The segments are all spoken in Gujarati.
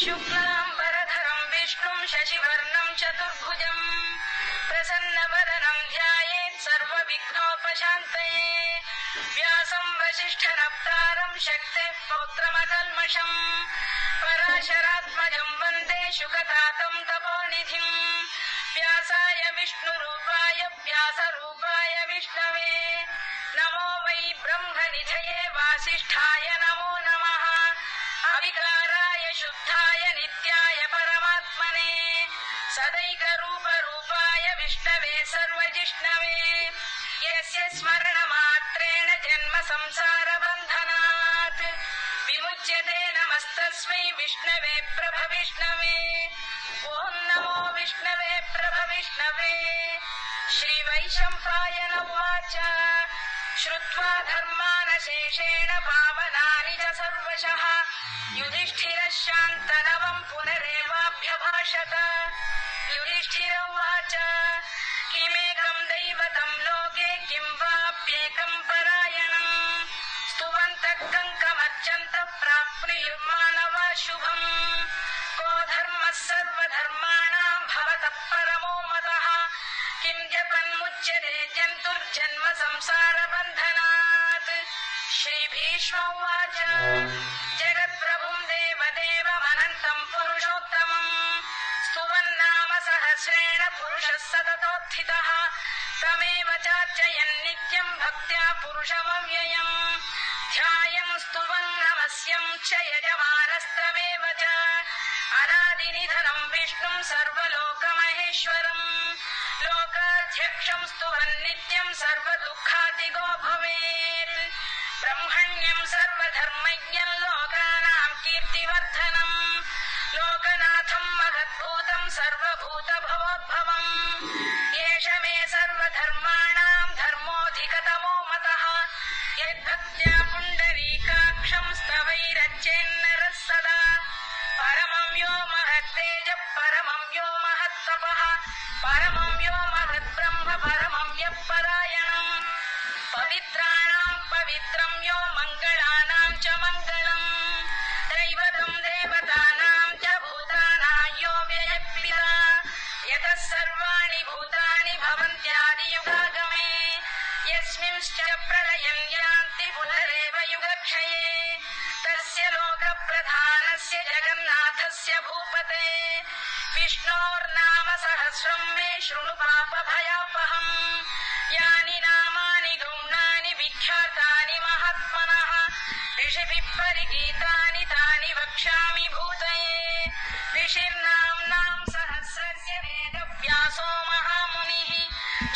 शुक्लाम्बरधरं विष्णुं शशिवर्णं चतुर्भुजं प्रसन्नवदनं ध्यायेत् सर्वविघ्नोपशान्तये व्यासं वसिष्ठनप्तारं शक्तेः पौत्रमकल्मषम् पराशरात्मजं वन्दे शुकतातं तपोनिधिं व्यासाय विष्णुरूपाय व्यासरूपाय विष्णवे नमो वै ब्रह्मनिधये वासिष्ठाय नमो नमः अविकाराय शुद्धाय नित्याय परमात्मने सदैकरूपरूपाय विष्णवे सर्वजिष्णवे यस्य स्मरणमात्रेण जन्म संसारबन्धनात् विमुच्यते नमस्तस्मै विष्णवे प्रभविष्णवे ॐ नमो विष्णवे प्रभविष्णवे श्रीवैशम्पायन उवाच श्रुत्वा धर्मानशेषेण पावनानि च सर्वशः युधिष्ठिरः शान्तनवं पुनरेवाभ्यभाषत युधिष्ठिर उवाच किमेकं दैवतं लोके किं वाप्येकं परायणम् स्तुवन्तः कङ्कमर्चन्तः प्राप्नुयुर्मानवा शुभम् को धर्मः सर्वधर्माणां भवतः परमो मतः किं जपन्मुच्यते जन्तुर्जन्म संसारबन्धनात् श्रीभीष्म उवाच जगत्प्रभुं देवदेवमनन्तं पुरुषोत्तमम् स्तुवन्नाम सहस्रेण पुरुषः सततोत्थितः तमेव चार्चयन् नित्यं भक्त्या पुरुषमव्ययम् ध्यायं स्तुवन् नमस्यं च यजमानस्तमेव च अनादिनिधनं विष्णुं सर्वलोकमहेश्वरम् लोकाध्यक्षं स्तुवन् नित्यं सर्वदुःखातिगो भवेत् ब्रह्मण्यं सर्वधर्मज्ञं लोकानां कीर्तिवर्धनम् लोकनाथं महद्भूतं सर्वभूतभवोद्भवम् एष मे सर्वधर्माणां धर्मोऽधिकतमो मतः यद्भक्त्या पुण्डरीकाक्षं स्तवैरच्चेन्नरः सदा परमं यो महत्तेजः परमं यो महत्तपः परमं यो महद्ब्रह्म परमं यः परायणम् पवित्राणां पवित्रं यो मङ्गलानां च मङ्गलम् दैवतं देवतानां च भूतानां यो व्ययः यतः सर्वाणि भूतानि भवन्त्यादियुगागमे यस्मिंश्च प्रलयं यान्ति पुनरेव युगक्षये तस्य लोकप्रधानस्य जगन्नाथस्य भूपते विष्णोर्नाम सहस्रं मे शृणु पापभयापहम् यानि नामानि गौणानि विख्यातानि महात्मनः ऋषिभिः परिगीतानि तानि वक्ष्यामि भूतये ऋषिर्नाम्नां सहस्रस्य वेदव्यासो महामुनिः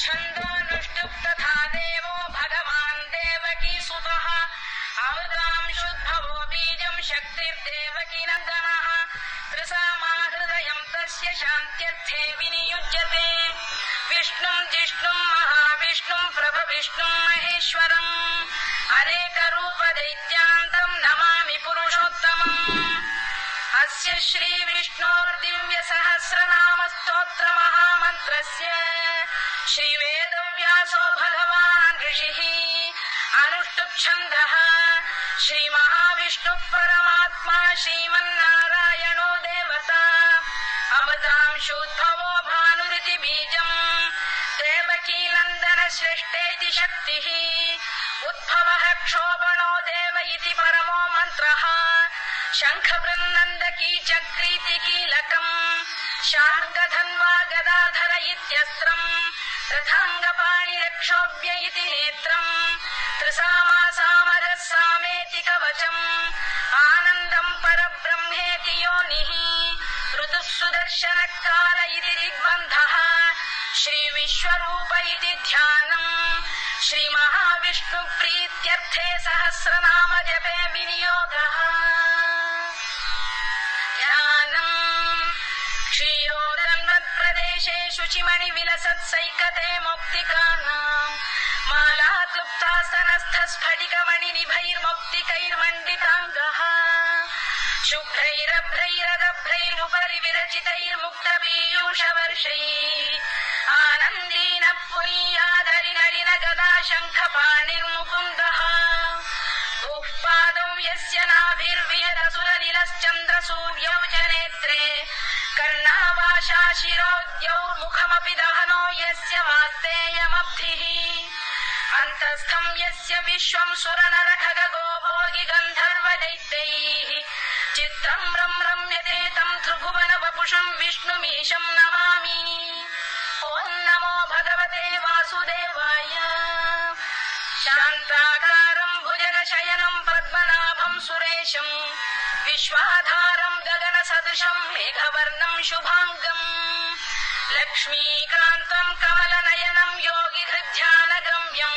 छन्दोनुष्टुप् तथा देवो भगवान् देवकीसुतः अमृतां शुद्भवो बीजं शक्तिर्देवकीनन्दनः त्रिसामाहृदयं तस्य शान्त्यर्थे विनियुज्यते विष्णुं जिष्णुं महाविष्णुं प्रभविष्णुं महेश्वरम् अनेकरूपदैत्यान्तं नमामि पुरुषोत्तमम् अस्य श्रीविष्णोर्दिव्यसहस्रनामस्तोत्रमहामन्त्रस्य श्रीवेदव्यासो भगवान् ऋषिः अनुष्टुप्छन्दः श्रीमहाविष्णुः परमात्मा श्रीमन्नारायणो देवता अमृतां शुद्धवो भानुरिति बीजम् देवकीनन्दन श्रेष्ठेति शक्तिः उद्भवः क्षोभणो देव इति परमो मन्त्रः शङ्खबृन्नन्दकी चक्रीति कीलकम् शार्ङ्गधन्वा गदाधर इत्यस्त्रम् रथाङ्गपाणिरक्षोभ्य इति नेत्रम् त्रिसामासामरः सामेति कवचम् आनन्दं परब्रह्मेति योनिः ऋतुः सुदर्शनकाल इति दिग्बन्धः श्रीविश्वरूप इति ध्यानम् श्रीमहाविष्णुप्रीत्यर्थे सहस्रनाम जपे विनियोगः ध्यानम् क्षीरोदन्वत्प्रदेशेषु शुचिमणि विलसत् सैकते मौक्तिकानाम् माला क्लुप्तास्तनस्थ स्फटिकमणि निभैर्मौक्तिकैर्मण्डिताङ्गः शुभ्रैरभ्रैरदभ्रैरुपरि विरचितैर्मुक्त पीयूषवर्षैः आनन्दीन पुनीयादरि नलिन गदा शङ्खपाणिर्मुकुन्दः भूः पादौ यस्य नाभिर्विहरसुरनिलश्चन्द्रसूर्यौ च नेत्रे कर्णावाशा शिरोद्यौर्मुखमपि दहनो यस्य वास्तेयमब्धिः अन्तस्थं यस्य विश्वं सुरनरखगो भोगि गन्धर्वदैत्यैः चित्रं रम्यते तं त्रिभुवन वपुषं विष्णुमीशं नमामि ॐ नमो भगवते वासुदेवाय शान्ताकारं भुजगशयनं पद्मनाभं सुरेशं विश्वाधारं गगनसदृशं मेघवर्णं शुभाङ्गम् लक्ष्मीकान्तं कमलनयनं योगिहृद्ध्यानगम्यं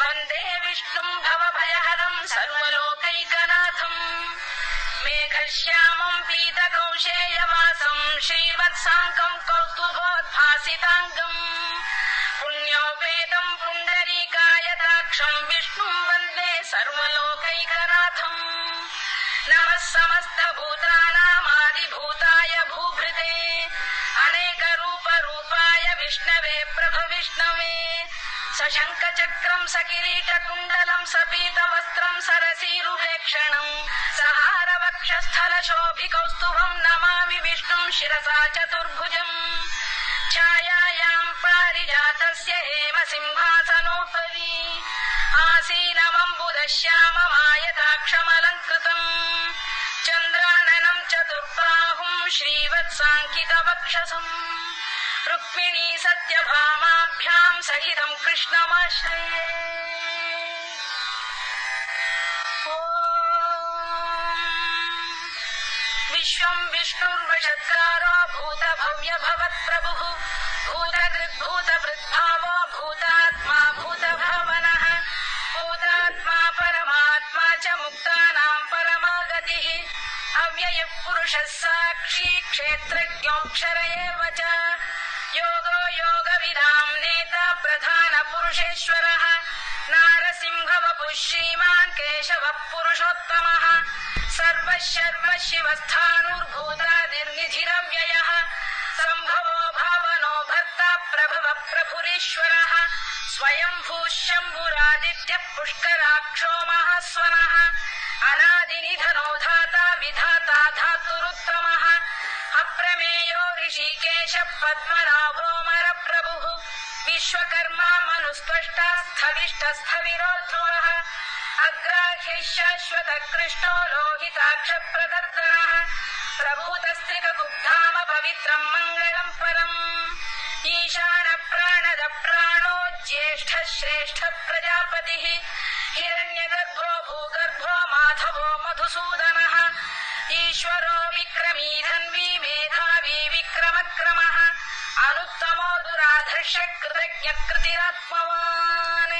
वन्दे विष्णुं भवभयहरं सर्वलोकैकनाथम् मेघश्यामं पीतकौशेयवासं श्रीवत्साङ्कं कौस्तुभोद्भासिताङ्गम् पुण्योपेतं पुण्डरीकायताक्षं विष्णुं वन्दे सर्वलोकैकनाथम् नमः समस्तभूतानामादिभूताय भूभृते अनेकरूपरूपाय विष्णवे प्रभविष्णवे सशङ्खचक्रं सकिरीटकुण्डलं सपीतवस्त्रं सरसीरुहेक्षणं सहारवक्षस्थलशोभिकौस्तुभं नमामि विष्णुं शिरसा चतुर्भुजम् छायायां पारिजातस्य हेमसिंहासनोपरि आसीनमम्बुदश्याममायताक्षमलङ्कृतम् चन्द्राननं चतुर्बाहुं श्रीवत्साङ्कितवक्षसम् रुक्मिणी सत्यभामाभ्यां सहितं कृष्णमाश्रये विश्वं विष्णुर्वषत्कारो भूतभव्यभवत्प्रभुः भूतकृद्भूतभृद्भावो भूतात्मा भूतभावनः भूतात्मा परमात्मा च मुक्तानां परमागतिः अव्ययः पुरुषः साक्षी क्षेत्रज्ञोऽक्षर एव च योगो योगविदां नेता प्रधानपुरुषेश्वरः नारसिंहवपुः श्रीमान् केशवः पुरुषोत्तमः सर्वशर्वशिवस्थाणुर्भूतादिर्निधिरव्ययः सम्भवो भावनो भर्ता प्रभवः प्रभुरीश्वरः स्वयंभूः शम्भुरादित्यः पुष्कराक्षो महास्वनः अनादिनिधनो धाता विधाता धातुरुत्तमः अप्रमेयो ऋषिकेशः पद्मनाभोऽमरप्रभुः विश्वकर्मा मनुस्त्वष्टा स्थविष्टस्थविरोध्रुवः अग्राह्यः शाश्वतः कृष्णो लोहिताक्षप्रदर्दनः प्रभूतस्त्रिकगुग्धाम पवित्रं मङ्गलं परम् ईशानप्राणद प्राणो ज्येष्ठः श्रेष्ठः प्रजापतिः हिरण्यगर्भो भूगर्भो माधवो मधुसूदनः ईश्वरो विक्रमी धन्वी मेधावी विक्रमक्रमः अनुत्तमो दुराधर्ष्य कृतज्ञकृतिरात्मवान्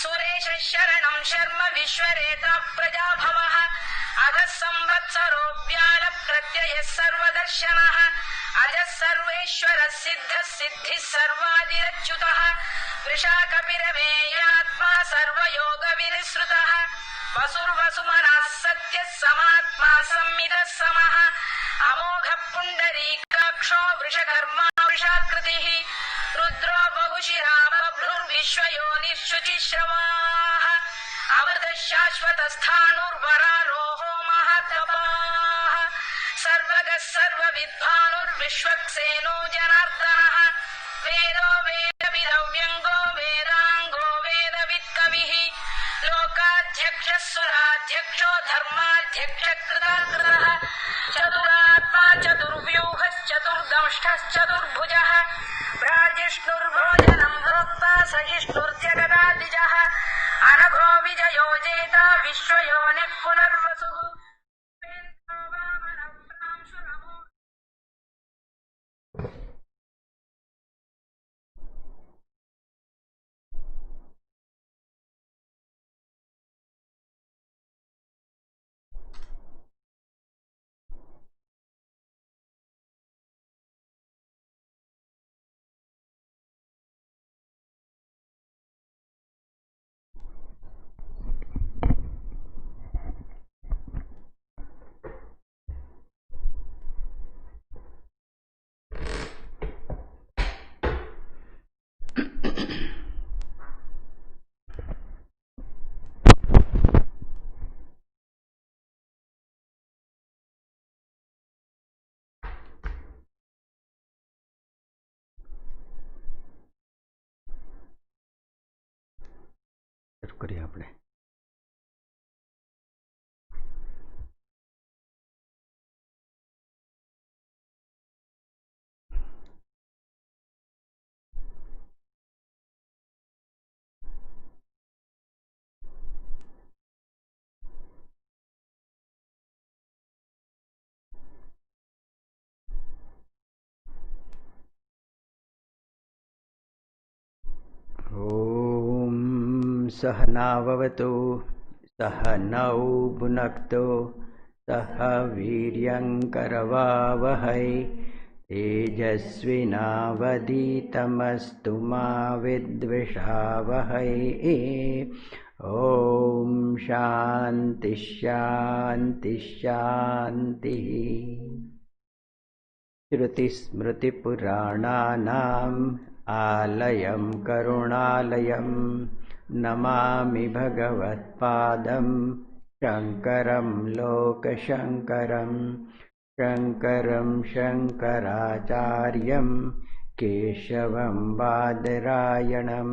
सुरेशः शरणं शर्म विश्वरेता प्रजाभवः अधः संवत्सरो व्यालप्रत्ययः सर्वदर्शनः अजः सर्वेश्वरः सिद्धः सिद्धिः सर्वादिरच्युतः वृषाकपिरमेयात्मा सर्वयोगविनिसृतः वसुर्वसुमनः सत्यः समात्मा संमितः समः अमोघः पुण्डरीकाक्षो वृषकर्मा वृषाकृतिः रुद्रो बहुशिरा बभ्रुर्विश्वयोनिःशुचिश्रवाः अमृतः शाश्वतस्थाणुर्वरारोहो महातपाः सर्वगः सर्वविद्वानुर्विश्वक्सेनो जनार्दनः वेदो वेदविदव्यङ्गो वेदाङ्गो वेदवित्कविः लोकाध्यक्षः सुराध्यक्षो धर्माध्यक्षकृताकृतः चतुरात्मा चतुर्व्यूहश्चतुर्दंष्टश्चतुर्भुजः भ्राजिष्णुर्भोजनं भोक्ता सहिष्णुर्जगदादिजः अनघो विजयो जेता विश्वयोनिः पुनर्वसुः શરૂ કરીએ આપણે. ઓમ સહનાવવતુ સહનૌ ભુનક્તો સહ વીર્યંકરવાવહૈ તેજસ્વિનાવધીતમસ્તુ મા વિદ્વિષાવહૈ. ઓમ શાંતિ શાંતિ શાંતિ. શ્રુતિસ્મૃતિપુરાણાનામ આલયં કરુણાલયં નમામિ ભગવત્પાદં શંકરં લોકશંકરં. શંકરં શંકરાચાર્યં કેશવં બાદરાયણં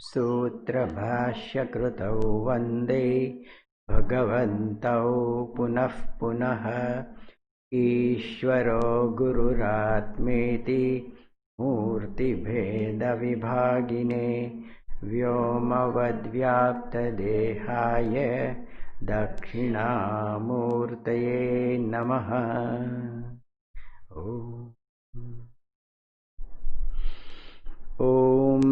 સૂત્રભાષ્યકૃતૌ વંદે ભગવन्तૌ પુનઃ પુનઃ. ઈશ્વરો ગુરુરાત્મેતિ મૂર્તિભેદવિભાગિને વ્યોમવદ્વ્યાપ્તદેહાય દક્ષિણામૂર્તયે નમઃ. ઓમ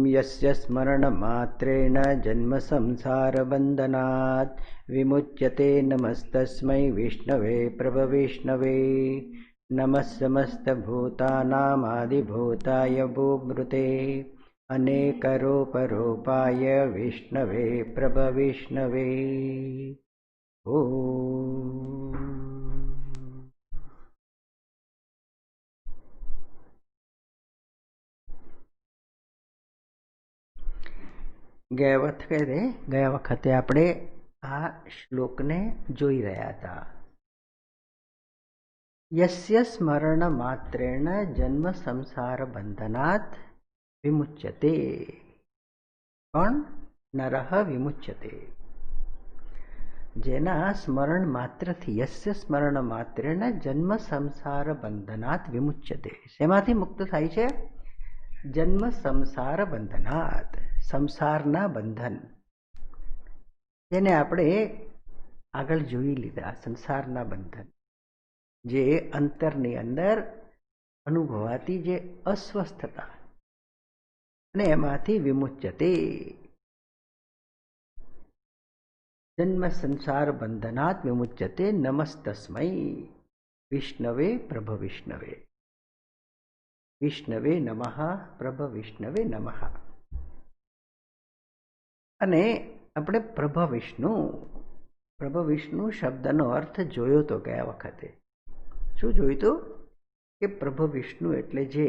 યસ્ય સ્મરણમાત્રેણ જન્મ સંસારબંધનાત વિમુચ્યતે નમસ્તસ્મૈ વિષ્ણવે પ્રભવિષ્ણવે. નમઃ સમસ્તભૂતાનામાદિભૂતાય ભૂમૃતે અનેકરૂપરૂપાય વિષ્ણવે પ્રભવિષ્ણવે. ઓમ ગયા વખતે આપણે આ શ્લોકને જોઈ રહ્યા હતા. યસ્ય સ્મરણ માત્રેણ જન્મ સંસાર બંધનાત વિમુચ્યતે. કોણ? નરઃ વિમુચ્યતે. જેના સ્મરણ માત્રથી, યસ્ય સ્મરણ માત્રેણ જન્મ સંસાર બંધનાત વિમુચ્યતે. શેમાંથી મુક્ત થાય છે? જન્મ સંસાર બંધનાત, સંસારના બંધન. જેને આપણે આગળ જોઈ લીધા. સંસારના બંધન જે અંતરની અંદર અનુભવાતી જે અસ્વસ્થતા, અને એમાંથી વિમુચ્યતે. જન્મ સંસાર બંધનાત વિમુચ્યતે. નમસ્તસ્મૈ વિષ્ણવે પ્રભવિષ્ણવે. વિષ્ણવે નમઃ પ્રભવિષ્ણવે નમઃ. અને આપણે પ્રભવિષ્ણુ શબ્દનો અર્થ જોયો તો ગયા વખતે. શું જોયું તો? કે પ્રભવિષ્ણુ એટલે જે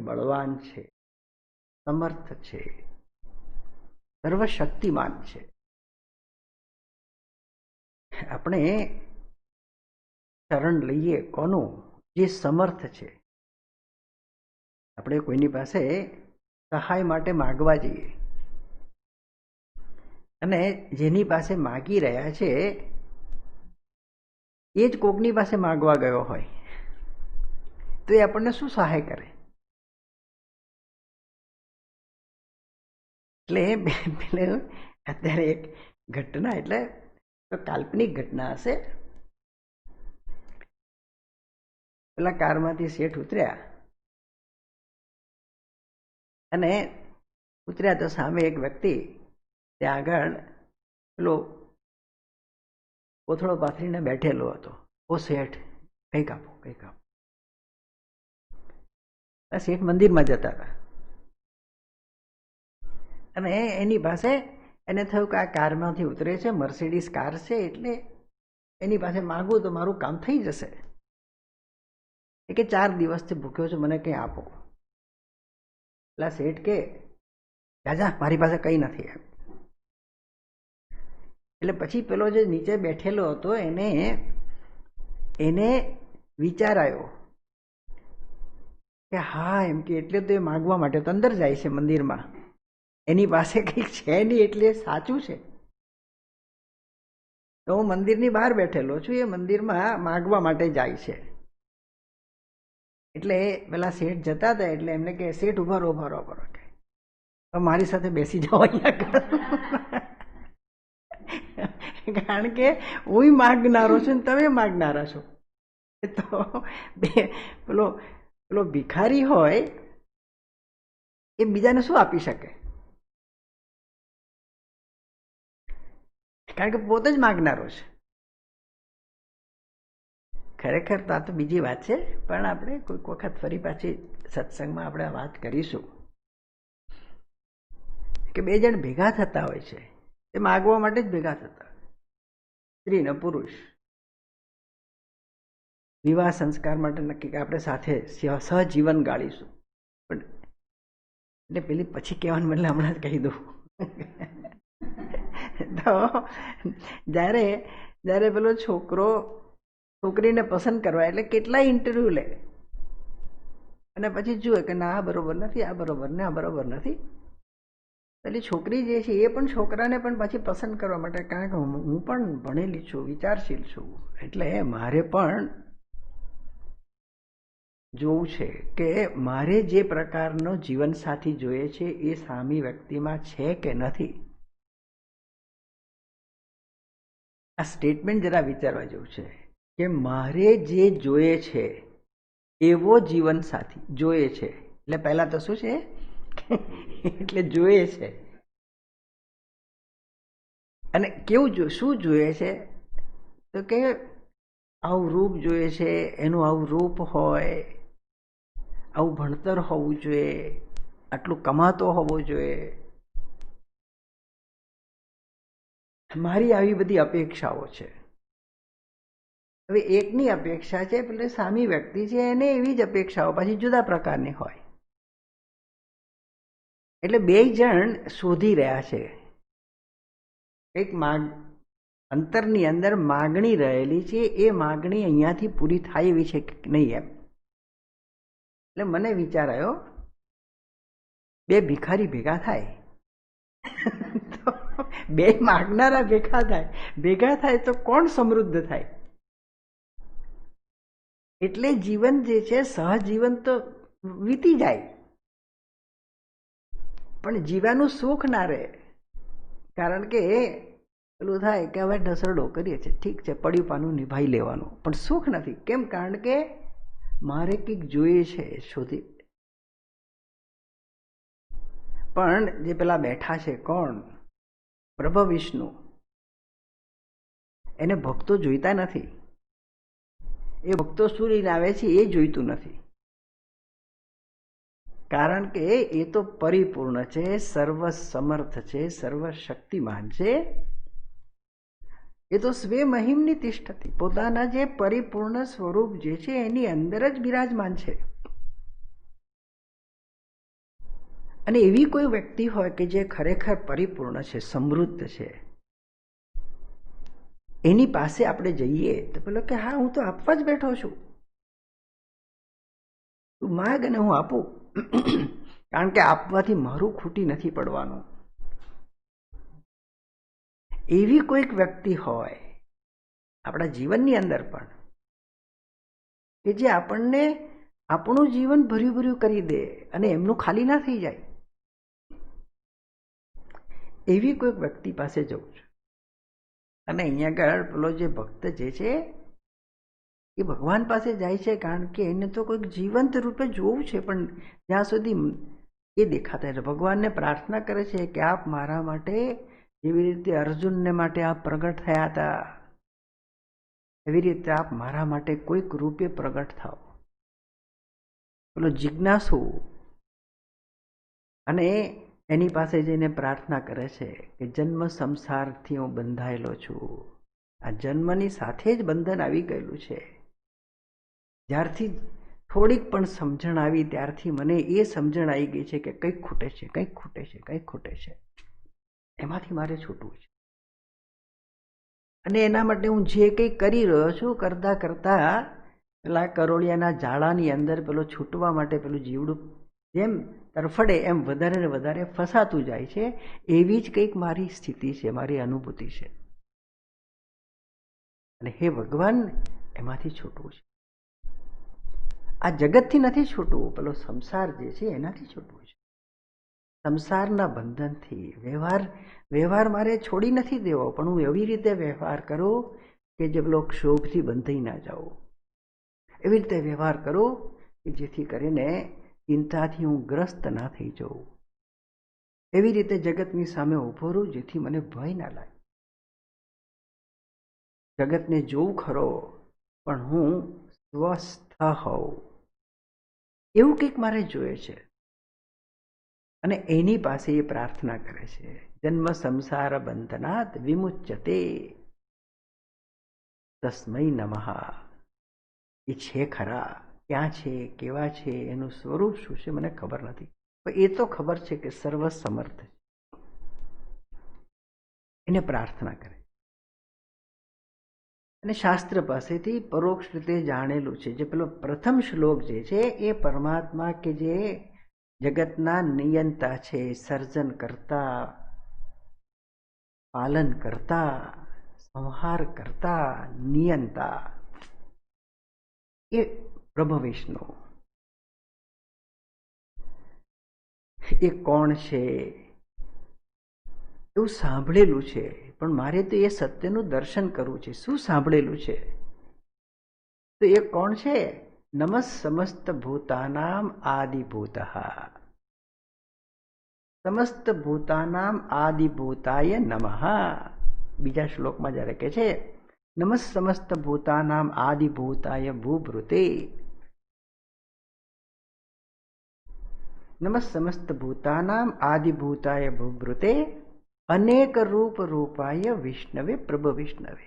બળવાન છે, સમર્થ છે, સર્વશક્તિમાન છે. આપણે શરણ લઈએ કોનું? જે સમર્થ છે. આપણે કોઈની પાસે સહાય માટે માગવા જઈએ અને જેની પાસે માગી રહ્યા છે એ જ કોકની પાસે માગવા ગયો હોય તો એ આપણને શું સહાય કરે? એટલે અત્યારે એક ઘટના, એટલે કાલ્પનિક ઘટના હશે. પેલા કારમાંથી શેઠ ઉતર્યા અને ઉતર્યા તો સામે એક વ્યક્તિ ત્યાં આગળ પેલો કોથળો પાથરીને બેઠેલો હતો. ઓ શેઠ, કંઈક આપો, કંઈક આપો. શેઠ મંદિરમાં જતા હતા અને એની પાસે એને થયું કે આ કારમાંથી ઉતરે છે, મર્સિડીઝ કાર છે, એટલે એની પાસે માગું તો મારું કામ થઈ જશે. એ કે 4 દિવસથી ભૂખ્યો છું, મને કંઈ આપો. પેલા શેઠ કે રાજા મારી પાસે કંઈ નથી. એટલે પછી પેલો જે નીચે બેઠેલો હતો એને વિચાર આવ્યો કે હા, એમ કે એટલે તો એ માગવા માટે તો અંદર જાય છે મંદિરમાં. એની પાસે કંઈક છે નહીં એટલે સાચું છે. તો હું મંદિરની બહાર બેઠેલો છું, એ મંદિરમાં માગવા માટે જાય છે. એટલે પેલા શેઠ જતા હતા એટલે એમને કે શેઠ ઉભા રહો કે તો મારી સાથે બેસી જાઓ અહીંયા. કારણ કે હું માગનારો છું ને તમે માગનારા છો. તો પેલો પેલો ભિખારી હોય એ બીજાને શું આપી શકે? કારણ કે પોતે જ માગનારો છે. ખરેખર તો આ તો બીજી વાત છે, પણ આપણે કોઈક વખત ફરી પાછી સત્સંગમાં આપણે વાત કરીશું કે બે જણ ભેગા થતા હોય છે, એ માગવા માટે જ ભેગા થતા, સ્ત્રી ને પુરુષ. વિવાહ સંસ્કાર માટે નક્કી કે આપણે સાથે સહજીવન ગાળીશું. પણ એટલે પેલી પછી કહેવાનું બદલે હમણાં જ કહી દઉં. તો જ્યારે પેલો છોકરો છોકરીને પસંદ કરવા એટલે કેટલાય ઇન્ટરવ્યુ લે અને પછી જુએ કે ના આ બરોબર નથી, આ બરોબર ને આ બરોબર નથી. પેલી છોકરી જે છે એ પણ છોકરાને પણ પછી પસંદ કરવા માટે, કારણ કે હું પણ ભણેલી છું, વિચારશીલ છું, એટલે મારે પણ જોવું છે કે મારે જે પ્રકારનો જીવનસાથી જોઈએ છે એ સામી વ્યક્તિમાં છે કે નથી. આ સ્ટેટમેન્ટ જરા વિચારવા જેવું છે કે મારે જે જોઈએ છે એવો જીવનસાથી જોઈએ છે. એટલે પહેલા તો શું છે? એટલે જોઈએ છે. અને કેવું શું જોઈએ છે? તો કે આવું રૂપ જોઈએ છે, એનું આવું રૂપ હોય, આવું ભણતર હોવું જોઈએ, આટલું કમાતો હોવો જોઈએ. મારી આવી બધી અપેક્ષાઓ છે. હવે એકની અપેક્ષા છે, પેલે સામી વ્યક્તિ છે એને એવી જ અપેક્ષાઓ પાછી જુદા પ્રકારની હોય. એટલે બે જણ શોધી રહ્યા છે. એક અંતરની અંદર માગણી રહેલી છે, એ માગણી અહીંયાથી પૂરી થાય એવી છે કે નહીં એમ. એટલે મને વિચાર આવ્યો, બે ભિખારી ભેગા થાય તો બે માગનારા ભેગા થાય તો કોણ સમૃદ્ધ થાય? એટલે જીવન જે છે સહજીવન તો વીતી જાય, પણ જીવાનું સુખ ના રહે. કારણ કે પેલું થાય કે હવે ઢસરડો કરીએ છીએ, ઠીક છે, પડ્યું પાનું નિભાઈ લેવાનું, પણ સુખ નથી. કેમ? કારણ કે મારે કંઈક જોઈએ છે શોધી. પણ જે પેલા બેઠા છે કોણ? પ્રભુ વિષ્ણુ. એને ભક્તો જોઈતા નથી. એ ભક્તો શું લઈને આવે છે એ જોઈતું નથી. કારણ કે એ તો પરિપૂર્ણ છે, સર્વ સમર્થ છે, સર્વ શક્તિમાન છે. એ તો સ્વે મહિમની તિષ્ઠતી, પોતાના જે પરિપૂર્ણ સ્વરૂપ જે છે એની અંદર જ બિરાજમાન છે. અને એવી કોઈ વ્યક્તિ હોય કે જે ખરેખર પરિપૂર્ણ છે, સમૃદ્ધ છે, એની પાસે આપણે જઈએ તો પેલો કે હા હું તો આપવા જ બેઠો છું, તું માગ અને હું આપું. કારણ કે આપવાથી મારું ખૂટી નથી પડવાનું. એવી કોઈક વ્યક્તિ હોય આપણા જીવનની અંદર પણ કે જે આપણને આપણું જીવન ભર્યું કરી દે અને એમનું ખાલી ના થઈ જાય. એવી કોઈક વ્યક્તિ પાસે જવું છે. અને અહીંયા આગળ પેલો જે ભક્ત જે છે એ ભગવાન પાસે જાય છે, કારણ કે એને તો કોઈક જીવંત રૂપે જોવું છે, પણ જ્યાં સુધી એ દેખાતા એટલે ભગવાનને પ્રાર્થના કરે છે કે આપ મારા માટે જેવી રીતે અર્જુનને માટે આપ પ્રગટ થયા હતા એવી રીતે આપ મારા માટે કોઈક રૂપે પ્રગટ થાઓ. પેલો જિજ્ઞાસુ અને એની પાસે જઈને પ્રાર્થના કરે છે કે જન્મ સંસારથી હું બંધાયેલો છું, આ જન્મની સાથે જ બંધન આવી ગયેલું છે. જ્યારથી થોડીક પણ સમજણ આવી ત્યારથી મને એ સમજણ આવી ગઈ છે કે કંઈક ખૂટે છે, એમાંથી મારે છૂટવું છે. અને એના માટે હું જે કંઈ કરી રહ્યો છું કરતા પેલા કરોળિયાના જાળાની અંદર પેલો છૂટવા માટે પેલું જીવડું જેમ તરફડે એમ વધારે ને વધારે ફસાતું જાય છે. એવી જ કંઈક મારી સ્થિતિ છે, મારી અનુભૂતિ છે. અને હે ભગવાન, એમાંથી છૂટવું છે. આ જગતથી નથી છૂટવું, પેલો સંસાર જે છે એનાથી છૂટવું છે. સંસારના બંધનથી વ્યવહાર મારે છોડી નથી દેવો, પણ હું એવી રીતે વ્યવહાર કરું કે જે પેલો ક્ષોભથી બંધાઈ ના જાઉં. એવી રીતે વ્યવહાર કરું કે જેથી કરીને ચિંતાથી હું ગ્રસ્ત ના થઈ જાઉં. એવી રીતે જગતની સામે ઊભો રહું જેથી મને ભય ના લાગે. જગતને જોઉં ખરો, પણ હું સ્વસ્થ હોઉં, એવું કંઈક મારે જોઈએ છે. અને એની પાસે એ પ્રાર્થના કરે છે, જન્મ સંસાર બંધનાત વિમુચ્યતે તસ્મૈ નમઃ. એ છે ખરા, ક્યાં છે, કેવા છે, એનું સ્વરૂપ શું છે મને ખબર નથી, પણ એ તો ખબર છે કે સર્વસમર્થ છે. એને પ્રાર્થના કરે. અને શાસ્ત્ર પાસેથી પરોક્ષ રીતે જાણેલું છે. જે પેલો પ્રથમ શ્લોક જે છે એ પરમાત્મા કે જે જગતના નિયંતા છે, સર્જન કરતા, પાલન કરતા, સંહાર કરતા, નિયંતા, એ બ્રહ્મ વિષ્ણુ એ કોણ છે એવું સાંભળેલું છે, પણ મારે તો એ સત્યનું દર્શન કરવું છે. શું સાંભળેલું છે? તો એ કોણ છે? નમઃ સમસ્ત ભૂતાનામ આદિભૂતઃ. સમસ્ત ભૂતાનામ આદિભૂતાય નમઃ. બીજા શ્લોકમાં જ્યારે કહે છે નમઃ સમસ્ત ભૂતાનામ આદિભૂતાય ભૂભૃતે, નમઃ સમસ્ત ભૂતાનામ આદિભૂતાય ભૂભૃતે અનેક રૂપ રૂપાય વિષ્ણવે પ્રભુ વિષ્ણવે.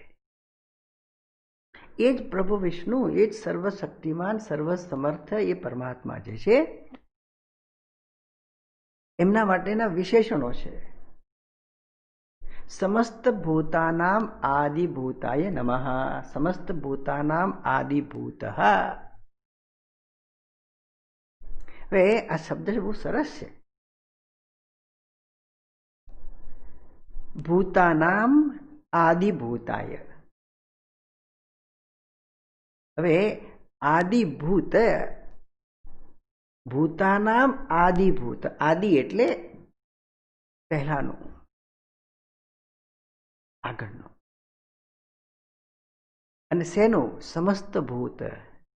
એ જ પ્રભુ વિષ્ણુ, એ જ સર્વશક્તિમાન, સર્વસમર્થ એ પરમાત્મા જે છે એમના માટેના વિશેષણો છે. સમસ્ત ભૂતાનામ આદિભૂતાય નમઃ. સમસ્ત ભૂતાનામ આદિભૂતઃ. હવે આ શબ્દ બહુ સરસ છે. ભૂતાનામ આદિભૂતાય. હવે આદિભૂત, ભૂતાનામ આદિભૂત. આદિ એટલે પહેલાનું, આગળનું. અને શેનું? સમસ્ત ભૂત.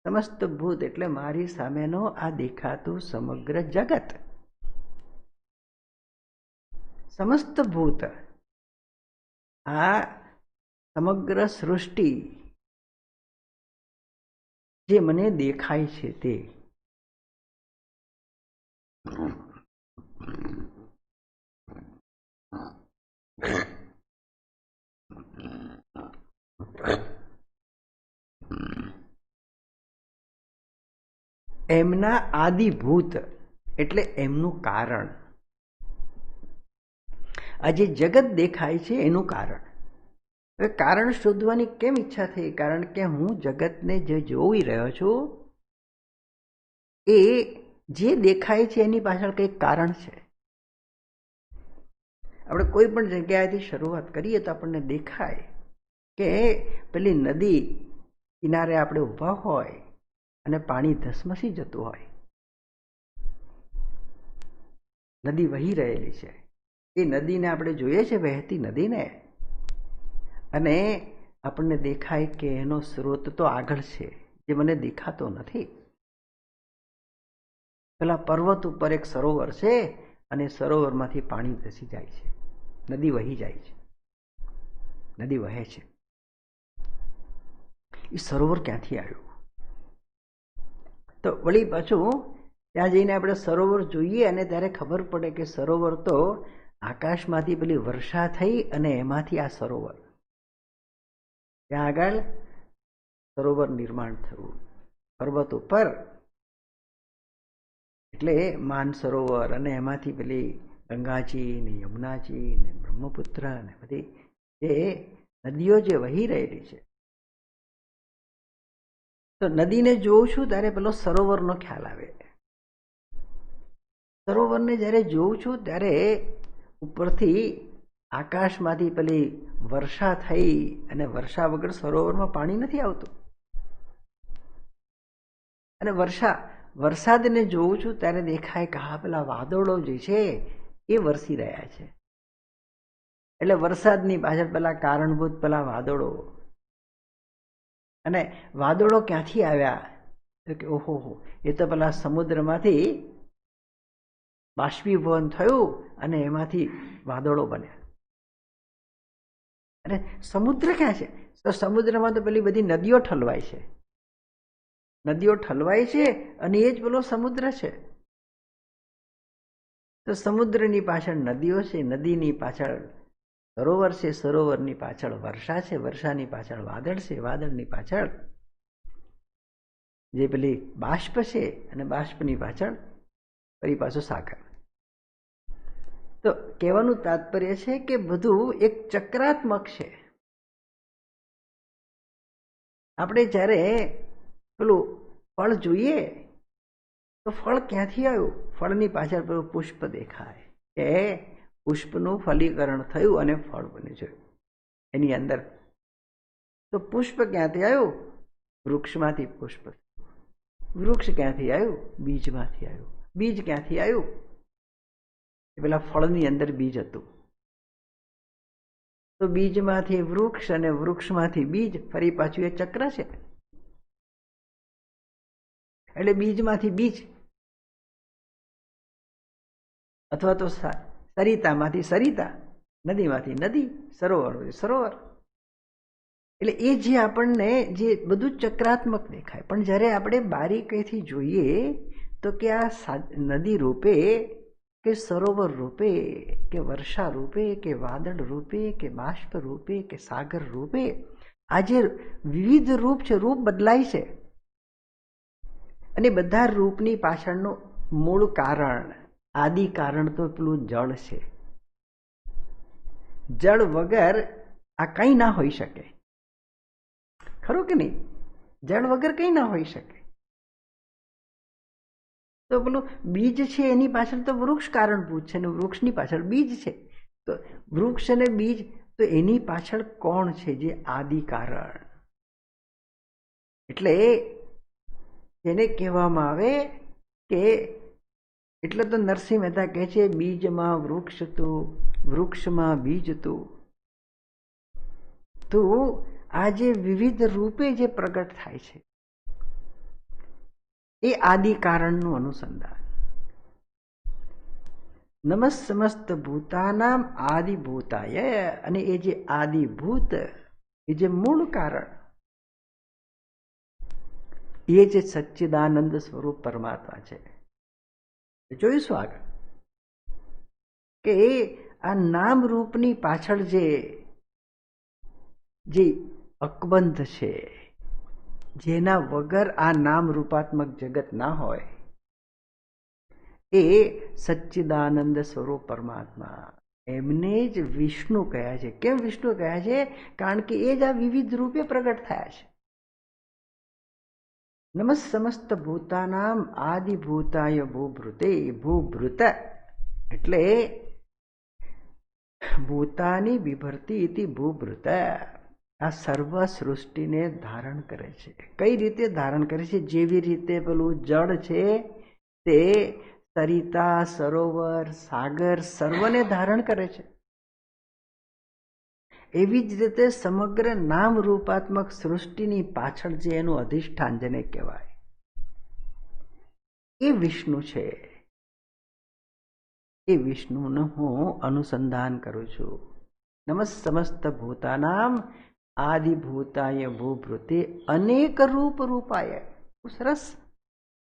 સમસ્ત ભૂત એટલે મારી સામેનો આ દેખાતું સમગ્ર જગત. સમસ્ત ભૂત, આ સમગ્ર સૃષ્ટિ જે મને દેખાય છે તે. એમના આદિભૂત એટલે એમનું કારણ. આ જે જગત દેખાય છે એનું કારણ. હવે કારણ શોધવાની કેમ ઈચ્છા થઈ? કારણ કે હું જગતને જે જોઈ રહ્યો છું એ જે દેખાય છે એની પાછળ કંઈક કારણ છે. આપણે કોઈ પણ જગ્યાએથી શરૂઆત કરીએ તો આપણને દેખાય કે પેલી નદી કિનારે આપણે ઊભા હોય અને પાણી ધસમસી જતું હોય, નદી વહી રહેલી છે. એ નદીને આપણે જોઈએ છે, વહેતી નદીને, અને આપણને દેખાય કે એનો સ્રોત તો આગળ છે જે મને દેખાતો નથી. પેલા પર્વત ઉપર એક સરોવર છે અને સરોવરમાંથી પાણી ધસી જાય છે, નદી વહી જાય છે, નદી વહે છે. એ સરોવર ક્યાંથી આવ્યું? તો વળી પાછું ત્યાં જઈને આપણે સરોવર જોઈએ અને ત્યારે ખબર પડે કે સરોવર તો આકાશમાંથી પેલી વર્ષા થઈ અને એમાંથી આ સરોવર, ત્યાં આગળ સરોવર નિર્માણ થયું પર્વત ઉપર. એટલે માન સરોવર, અને એમાંથી પેલી ગંગાજી ને યમુનાજી ને બ્રહ્મપુત્ર ને બધી એ નદીઓ જે વહી રહેલી છે. તો નદીને જોઉં છું ત્યારે પેલો સરોવરનો ખ્યાલ આવે. સરોવરને જ્યારે જોઉં છું ત્યારે ઉપરથી આકાશમાંથી પેલી વર્ષા થઈ અને વર્ષા વગર સરોવરમાં પાણી નથી આવતું. અને વરસાદને જોઉં છું ત્યારે દેખાય કે હા પેલા વાદળો જે છે એ વરસી રહ્યા છે. એટલે વરસાદની પાછળ પેલા કારણભૂત પેલા વાદળો. અને વાદળો ક્યાંથી આવ્યા તો કે ઓહો એ તો પેલા સમુદ્રમાંથી બાષ્પીભવન થયું અને એમાંથી વાદળો બન્યા. અને સમુદ્ર ક્યાં છે? તો સમુદ્રમાં તો પેલી બધી નદીઓ ઠલવાય છે. નદીઓ ઠલવાય છે અને એ જ પેલો સમુદ્ર છે. તો સમુદ્રની પાછળ નદીઓ છે, નદીની પાછળ સરોવર છે, સરોવરની પાછળ વર્ષા છે, વર્ષાની પાછળ વાદળ છે, વાદળની પાછળ જે પેલી બાષ્પ છે અને બાષ્પની પાછળ ફરી પાછું સાગર. તો કહેવાનું તાત્પર્ય છે કે બધું એક ચક્રાત્મક છે. આપણે જ્યારે પેલું ફળ જોઈએ તો ફળ ક્યાંથી આવ્યું? ફળની પાછળ પેલું પુષ્પ દેખાય કે પુષ્પનું ફલીકરણ થયું અને ફળ બન્યું છે એની અંદર. તો પુષ્પ ક્યાંથી આવ્યું? વૃક્ષમાંથી પુષ્પ. વૃક્ષ ક્યાંથી આવ્યું? બીજમાંથી આવ્યું. બીજ ક્યાંથી આવ્યું? એ પેલા ફળની અંદર બીજ હતું. તો બીજમાંથી વૃક્ષ અને વૃક્ષમાંથી બીજ, ફરી પાછું એ ચક્ર છે. એટલે બીજમાંથી બીજ અથવા તો સરિતામાંથી સરિતા, નદીમાંથી નદી, સરોવરમાંથી સરોવર. એટલે એ જે આપણને જે બધું ચક્રાત્મક દેખાય, પણ જ્યારે આપણે બારીકીથી જોઈએ તો કે આ નદી રૂપે કે સરોવર રૂપે કે વર્ષા રૂપે કે વાદળ રૂપે કે બાષ્પ રૂપે કે સાગર રૂપે આ જે વિવિધ રૂપ છે, રૂપ બદલાય છે. અને બધા રૂપની પાછળનું મૂળ કારણ, આદિ કારણ તો પેલું જળ છે. જળ વગર આ કંઈ ના હોઈ શકે. ખરું કે નહીં? જળ વગર કંઈ ના હોઈ શકે. તો પેલું બીજ છે એની પાછળ તો વૃક્ષ કારણભૂત છે અને વૃક્ષની પાછળ બીજ છે. તો વૃક્ષ અને બીજ, તો એની પાછળ કોણ છે? જે આદિ કારણ. એટલે એને કહેવામાં આવે કે, એટલે તો નરસિંહ મહેતા કહે છે બીજમાં વૃક્ષ તું, વૃક્ષમાં બીજ તું. તો આ જે વિવિધ રૂપે જે પ્રગટ થાય છે એ આદિ કારણનું અનુસંધાન. નમઃ સમસ્ત ભૂતાનામ આદિભૂતાય. અને એ જે આદિભૂત, એ જે મૂળ કારણ, એ જે સચ્ચિદાનંદ સ્વરૂપ પરમાત્મા છે. જોઈશું આગળ કે આ નામ રૂપની પાછળ જે અકબંધ છે, જેના વગર આ નામ રૂપાત્મક જગત ના હોય, એ સચ્ચિદાનંદ સ્વરૂપ પરમાત્મા, એમને જ વિષ્ણુ કહ્યા છે. કેમ વિષ્ણુ કહ્યા છે? કારણ કે એ જ આ વિવિધ રૂપે પ્રગટ થયા છે. નમઃ સમસ્ત ભૂતાનામ આદિભૂતાય ભૂભૃતે. ભૂભૃત એટલે ભૂતાની વિભરતી ઇતિ ભૂભૃત. આ સર્વ સૃષ્ટિને ધારણ કરે છે. કઈ રીતે ધારણ કરે છે? જેવી રીતે પેલું જળ છે તે સરિતા, સરોવર, સાગર સર્વને ધારણ કરે છે, એવી જ રીતે સમગ્ર નામ રૂપાત્મક સૃષ્ટિની પાછળ જે એનું અધિષ્ઠાન જેને કહેવાય એ વિષ્ણુ છે. એ વિષ્ણુનું હું અનુસંધાન કરું છું. નમઃ સમસ્ત ભૂતાનામ આદિભૂતાય ભૂભૃતે અનેક રૂપ રૂપાય. સરસ.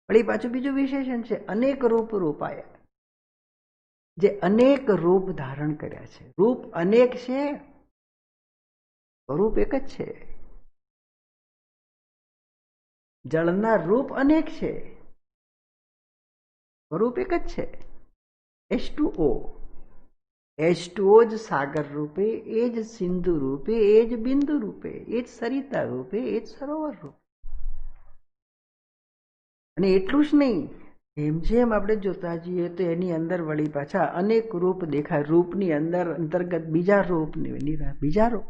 વળી પાછું બીજું વિશેષણ છે, અનેક રૂપ રૂપાય. જે અનેક રૂપ ધારણ કર્યા છે. રૂપ અનેક છે, સ્વરૂપ એક જ છે. જળના રૂપ અનેક છે, સ્વરૂપ એક જ છે. H2O. H2O જ સાગર રૂપે, એ જ સિંધુ રૂપે, એ જ બિંદુ રૂપે, એ જ સરિતા રૂપે, એ જ સરોવર રૂપે. અને એટલું જ નહીં, એમ જેમ આપણે જોતા જઈએ તો એની અંદર વળી પાછા અનેક રૂપ દેખાય. રૂપની અંદર અંતર્ગત બીજા રૂપ, બીજા રૂપ.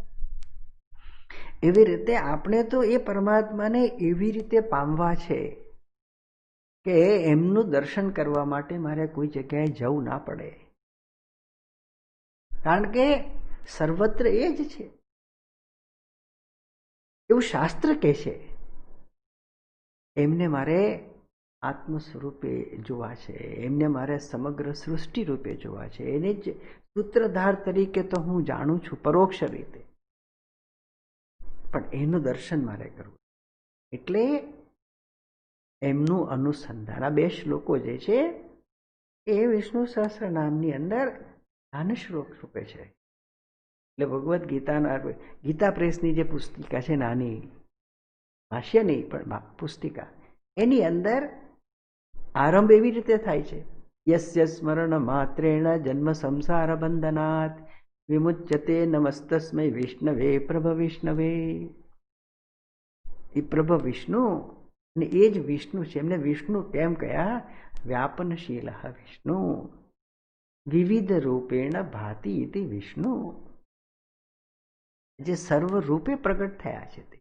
એવી રીતે આપણે તો એ પરમાત્માને એવી રીતે પામવા છે કે એમનું દર્શન કરવા માટે મારે કોઈ જગ્યાએ જવું ના પડે, કારણ કે સર્વત્ર એ જ છે એવું શાસ્ત્ર કહે છે. એમને મારે આત્મ સ્વરૂપે જોવા છે, એમને મારે સમગ્ર સૃષ્ટિ રૂપે જોવા છે. એને જ સૂત્રધાર તરીકે તો હું જાણું છું પરોક્ષ રીતે, પણ એનું દર્શન મારે કરવું. એટલે એમનું અનુસંધાન આ 2 શ્લોકો જે છે એ વિષ્ણુ સહસ્ત્ર નામની અંદર ધ્યાન શ્લોક રૂપે છે. એટલે ભગવદ્ ગીતાના ગીતા પ્રેસની જે પુસ્તિકા છે, નાની ભાષ્ય નહીં પણ પુસ્તિકા, એની અંદર આરંભ એવી રીતે થાય છે, યસ્ય સ્મરણ માત્રેણ જન્મ સંસાર બંધનાત વિમુચ્યતે નમસ્તસ્મૈ વિષ્ણવે પ્રભ વિષ્ણવે. એ પ્રભ વિષ્ણુ ને એ જ વિષ્ણુ છે. એમને વિષ્ણુ કેમ કયા? વ્યાપનશીલ વિષ્ણુ વિવિધ રૂપેણ ભાતિ ઇતિ વિષ્ણુ, જે સર્વ રૂપે પ્રગટ થયા છે તે.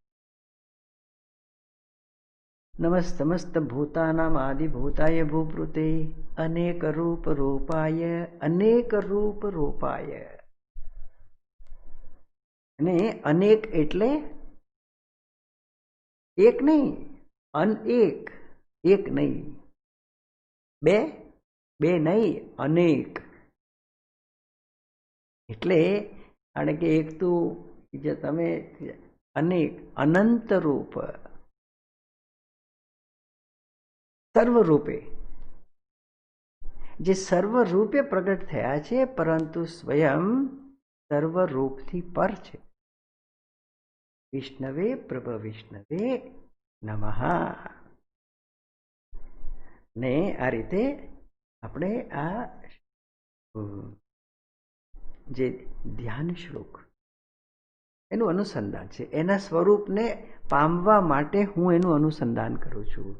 નમસ્તમસ્ત ભૂતાનામ આદિભૂતાય ભૂભૃતે અનેક રૂપ રૂપાય અનેક રૂપ રૂપાય. અને અનેક એટલે એક નહીં, અનેક, એક નહીં, બે નહીં, અનેક. એટલે કારણ કે એક તો જે તમે અનેક અનંત રૂપ સર્વરૂપે, જે સર્વરૂપે પ્રગટ થયા છે પરંતુ સ્વયં સર્વરૂપથી પર છે. વિષ્ણવે પ્રભ વિષ્ણવે નમઃ. ને આ રીતે આપણે આ જે ધ્યાન શ્લોક એનું અનુસંધાન છે, એના સ્વરૂપને પામવા માટે હું એનું અનુસંધાન કરું છું.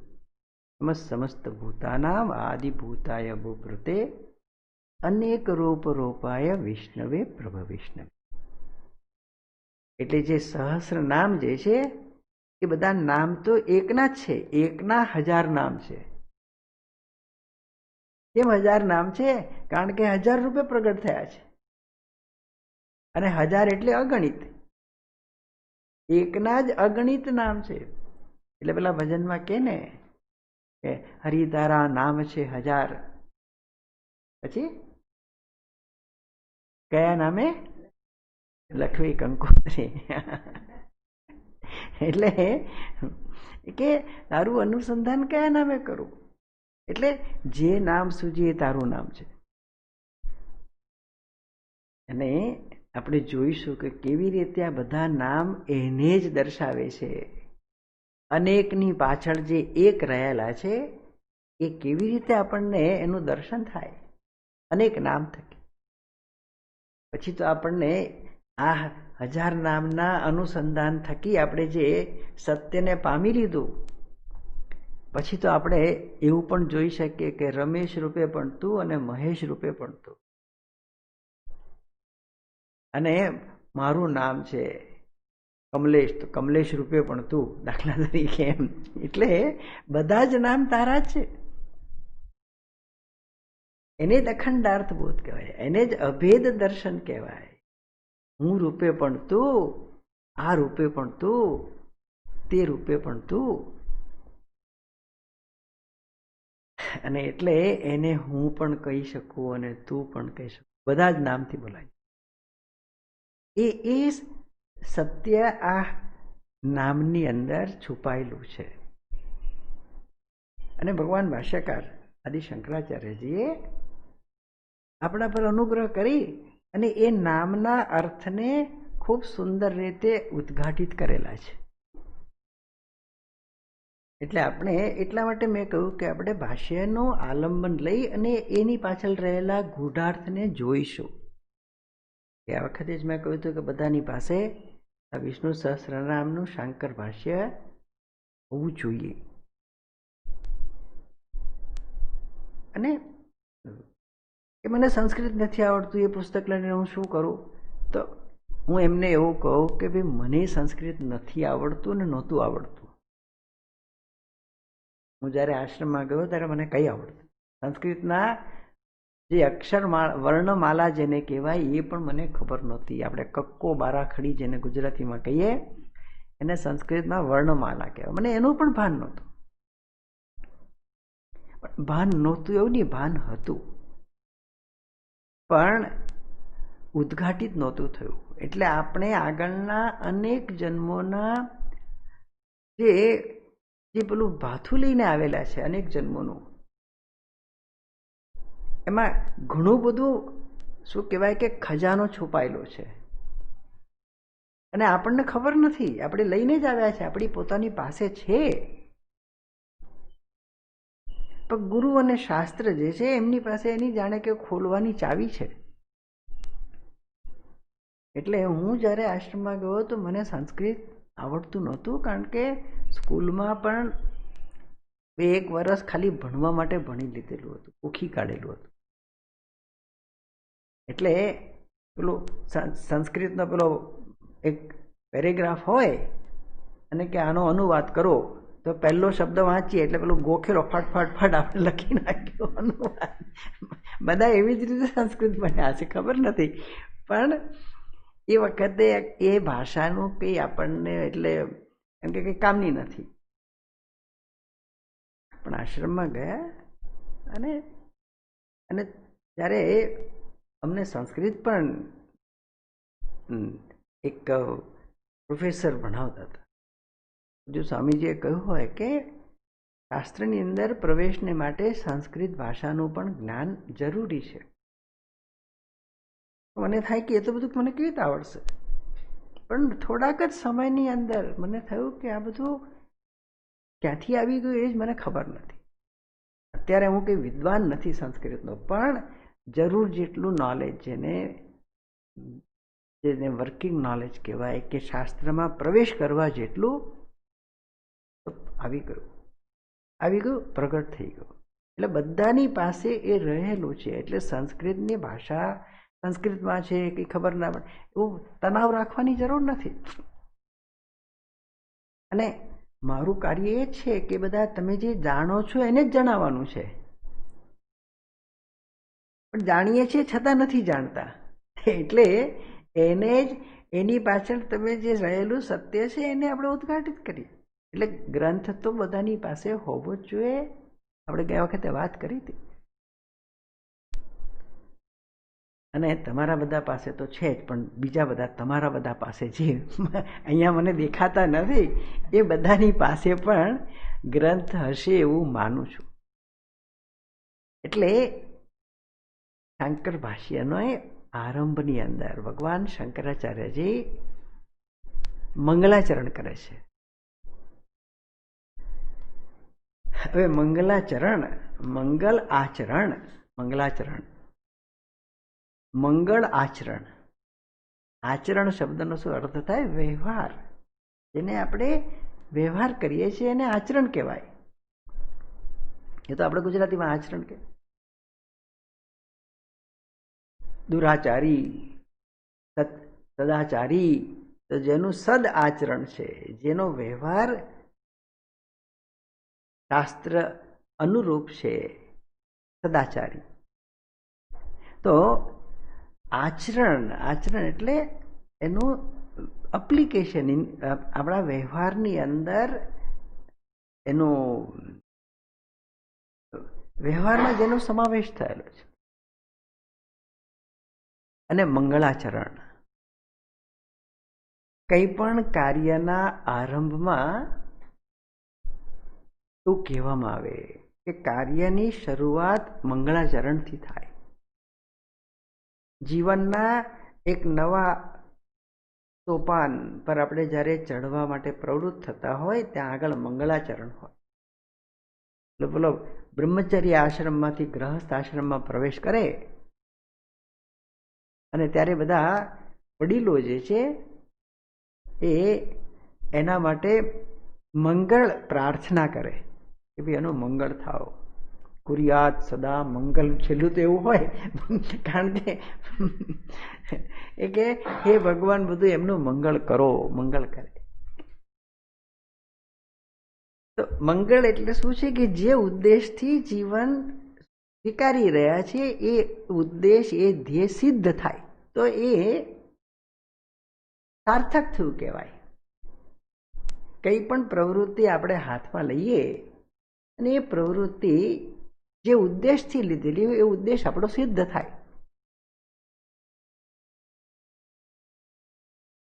સમસ્ત ભૂતાનામ આદિભૂતાય ભૂભૃતે અનેક રૂપ રૂપાય વિષ્ણવે પ્રભ વિષ્ણવે. એટલે જે સહસ્ર નામ જે છે એ બધા નામ તો એકના જ છે, એકના 1000 નામ છે. કેમ 1000 નામ છે? કારણ કે 1000 રૂપે પ્રગટ થયા છે, અને 1000 એટલે અગણિત. એકના જ અગણિત નામ છે. એટલે પેલા ભજનમાં કે ને કે હરિતારા નામ છે 1000. પછી કયા નામે? લખવી કંકોત્રી. એટલે કે તારું અનુસંધાન કયા નામે કરું? એટલે જે નામ સૂજી એ તારું નામ છે. અને આપણે જોઈશું કે કેવી રીતે આ બધા નામ એને જ દર્શાવે છે. અનેકની પાછળ જે એક રહેલા છે એ કેવી રીતે આપણને એનું દર્શન થાય અનેક નામ થકી. પછી તો આપણને આ 1000 નામના અનુસંધાન થકી આપણે જે સત્યને પામી લીધું, પછી તો આપણે એવું પણ જોઈ શકીએ કે રમેશ રૂપે પણ તું અને મહેશ રૂપે પણ તું, અને મારું નામ છે કમલેશ, તો કમલેશ રૂપે પણ તું, દાખલા તરીકે એમ. એટલે બધા જ નામ તારા જ છે. એને જ અખંડાર્થબોધ કહેવાય, એને જ અભેદ દર્શન કહેવાય. હું રૂપે પણ તું, આ રૂપે પણ તું, તે રૂપે પણ તું. અને એટલે એને હું પણ કહી શકું અને તું પણ કહી શકું, બધા જ નામથી બોલાય. એ સત્ય આ નામની અંદર છુપાયેલું છે. અને ભગવાન ભાષ્યકાર આદિ શંકરાચાર્યજીએ આપણા પર અનુગ્રહ કરી અને એ નામના અર્થને ખૂબ સુંદર રીતે ઉદ્ઘાટિત કરેલા છે. એટલે આપણે એટલા માટે મેં કહ્યું કે આપણે ભાષ્યનું આલંબન લઈ અને એની પાછળ રહેલા ગૂઢાર્થને જોઈશું. આ વખતે જ મેં કહ્યું હતું કે બધાની પાસે આ વિષ્ણુ સહસ્રનામનું શાંકર ભાષ્ય હોવું જોઈએ. અને કે મને સંસ્કૃત નથી આવડતું, એ પુસ્તક લઈને હું શું કરું? તો હું એમને એવું કહું કે ભાઈ મને સંસ્કૃત નથી આવડતું ને નહોતું આવડતું. હું જ્યારે આશ્રમમાં ગયો ત્યારે મને કંઈ આવડતું. સંસ્કૃતના જે વર્ણમાલા જેને કહેવાય એ પણ મને ખબર નહોતી. આપણે કક્કો બારાખડી જેને ગુજરાતીમાં કહીએ એને સંસ્કૃતમાં વર્ણમાલા કહેવાય. મને એનું પણ ભાન નહોતું. ભાન નહોતું એવું નહીં, ભાન હતું, પણ ઉદ્ઘાટિત નહોતું થયું. એટલે આપણે આગળના અનેક જન્મોના જે પેલું ભાથું લઈને આવેલા છે અનેક જન્મોનું, એમાં ઘણું બધું શું કહેવાય કે ખજાનો છુપાયેલો છે અને આપણને ખબર નથી. આપણે લઈને જ આવ્યા છે, આપણી પોતાની પાસે છે. પણ ગુરુ અને શાસ્ત્ર જે છે એમની પાસે એની જાણે કે ખોલવાની ચાવી છે. એટલે હું જ્યારે આશ્રમમાં ગયો તો મને સંસ્કૃત આવડતું નહોતું, કારણ કે સ્કૂલમાં પણ 1 વર્ષ ખાલી ભણવા માટે ભણી લીધેલું હતું, ઓખી કાઢેલું હતું. એટલે પેલો સંસ્કૃતનો પેલો એક પેરેગ્રાફ હોય અને કે આનો અનુવાદ કરો તો પહેલો શબ્દ વાંચીએ એટલે પેલો ગોખેલો ફટ આપણે લખી નાખ્યો અનુવાદ. બધા એવી જ રીતે સંસ્કૃત ભણ્યા છે, ખબર નથી. પણ એ વખતે એ ભાષાનું કંઈ આપણને એટલે એમ કે કંઈ કામની નથી. પણ આશ્રમમાં ગયા અને જ્યારે અમને સંસ્કૃત પણ એક પ્રોફેસર ભણાવતા હતા. જો સ્વામીજીએ કહ્યું હોય કે શાસ્ત્રની અંદર પ્રવેશને માટે સંસ્કૃત ભાષાનું પણ જ્ઞાન જરૂરી છે. મને થાય કે એ તો બધું મને કેવી રીતે આવડશે? પણ થોડાક જ સમયની અંદર મને થયું કે આ બધું ક્યાંથી આવી ગયું એ જ મને ખબર નથી. અત્યારે હું કંઈ વિદ્વાન નથી સંસ્કૃતનો, પણ જરૂર જેટલું નોલેજ, જેને વર્કિંગ નોલેજ કહેવાય કે શાસ્ત્રમાં પ્રવેશ કરવા જેટલું આવી ગયું, પ્રગટ થઈ ગયું. એટલે બધાની પાસે એ રહેલું છે. એટલે સંસ્કૃતની ભાષા સંસ્કૃતમાં છે કંઈ ખબર ના પડે એવું તણાવ રાખવાની જરૂર નથી. અને મારું કાર્ય એ છે કે બધા તમે જે જાણો છો એને જ જણાવવાનું છે. પણ જાણીએ છીએ છતાં નથી જાણતા, એટલે એને જ એની પાછળ તમે જે રહેલું સત્ય છે એને આપણે ઉદ્ઘાટિત કરીએ. એટલે ગ્રંથ તો બધાની પાસે હોવો જ જોઈએ. આપણે ગયા વખતે વાત કરી હતી. અને તમારા બધા પાસે તો છે જ, પણ બીજા બધા તમારા બધા પાસે જે અહીંયા મને દેખાતા નથી એ બધાની પાસે પણ ગ્રંથ હશે એવું માનું છું. એટલે શંકર ભાષ્યનો આરંભની અંદર ભગવાન શંકરાચાર્યજી મંગલાચરણ કરે છે. હવે મંગલાચરણ, મંગલ આચરણ, મંગલાચરણ, મંગળ આચરણ. આચરણ શબ્દનો શું અર્થ થાય? વ્યવહાર. જેને આપણે વ્યવહાર કરીએ છીએ એને આચરણ કહેવાય. એ તો આપણે ગુજરાતીમાં આચરણ કહેવાય. દુરાચારી, સદાચારી, તો જેનું સદ આચરણ છે, જેનો વ્યવહાર શાસ્ત્ર અનુરૂપ છે, સદાચારી. તો આચરણ એટલે એનું એપ્લિકેશન આપણા વ્યવહારની અંદર, એનો વ્યવહારમાં જેનો સમાવેશ થયેલો છે. અને મંગળાચરણ, કંઈ પણ કાર્યના આરંભમાં એવું કહેવામાં આવે કે કાર્યની શરૂઆત મંગળાચરણથી થાય. જીવનના એક નવા સોપાન પર આપણે જ્યારે ચડવા માટે પ્રવૃત્ત થતા હોય ત્યાં આગળ મંગળાચરણ હોય. એટલે બોલો બ્રહ્મચર્ય આશ્રમમાંથી ગ્રહસ્થ આશ્રમમાં પ્રવેશ કરે અને ત્યારે બધા વડીલો જે છે એ એના માટે મંગળ પ્રાર્થના કરે કે ભાઈ એનું મંગળ થાવ. કુર્યાત સદા મંગલ, છેલ્લું તો એવું હોય, કારણ કે હે ભગવાન બધું એમનું મંગળ કરો, મંગળ કરે. તો મંગળ એટલે શું છે કે જે ઉદ્દેશથી જીવન સ્વીકારી રહ્યા છે એ ઉદ્દેશ, એ ધ્યેય સિદ્ધ થાય તો એ સાર્થક થયું કહેવાય. કંઈ પણ પ્રવૃત્તિ આપણે હાથમાં લઈએ અને એ પ્રવૃત્તિ જે ઉદ્દેશથી લીધેલી હોય એ ઉદ્દેશ આપણો સિદ્ધ થાય.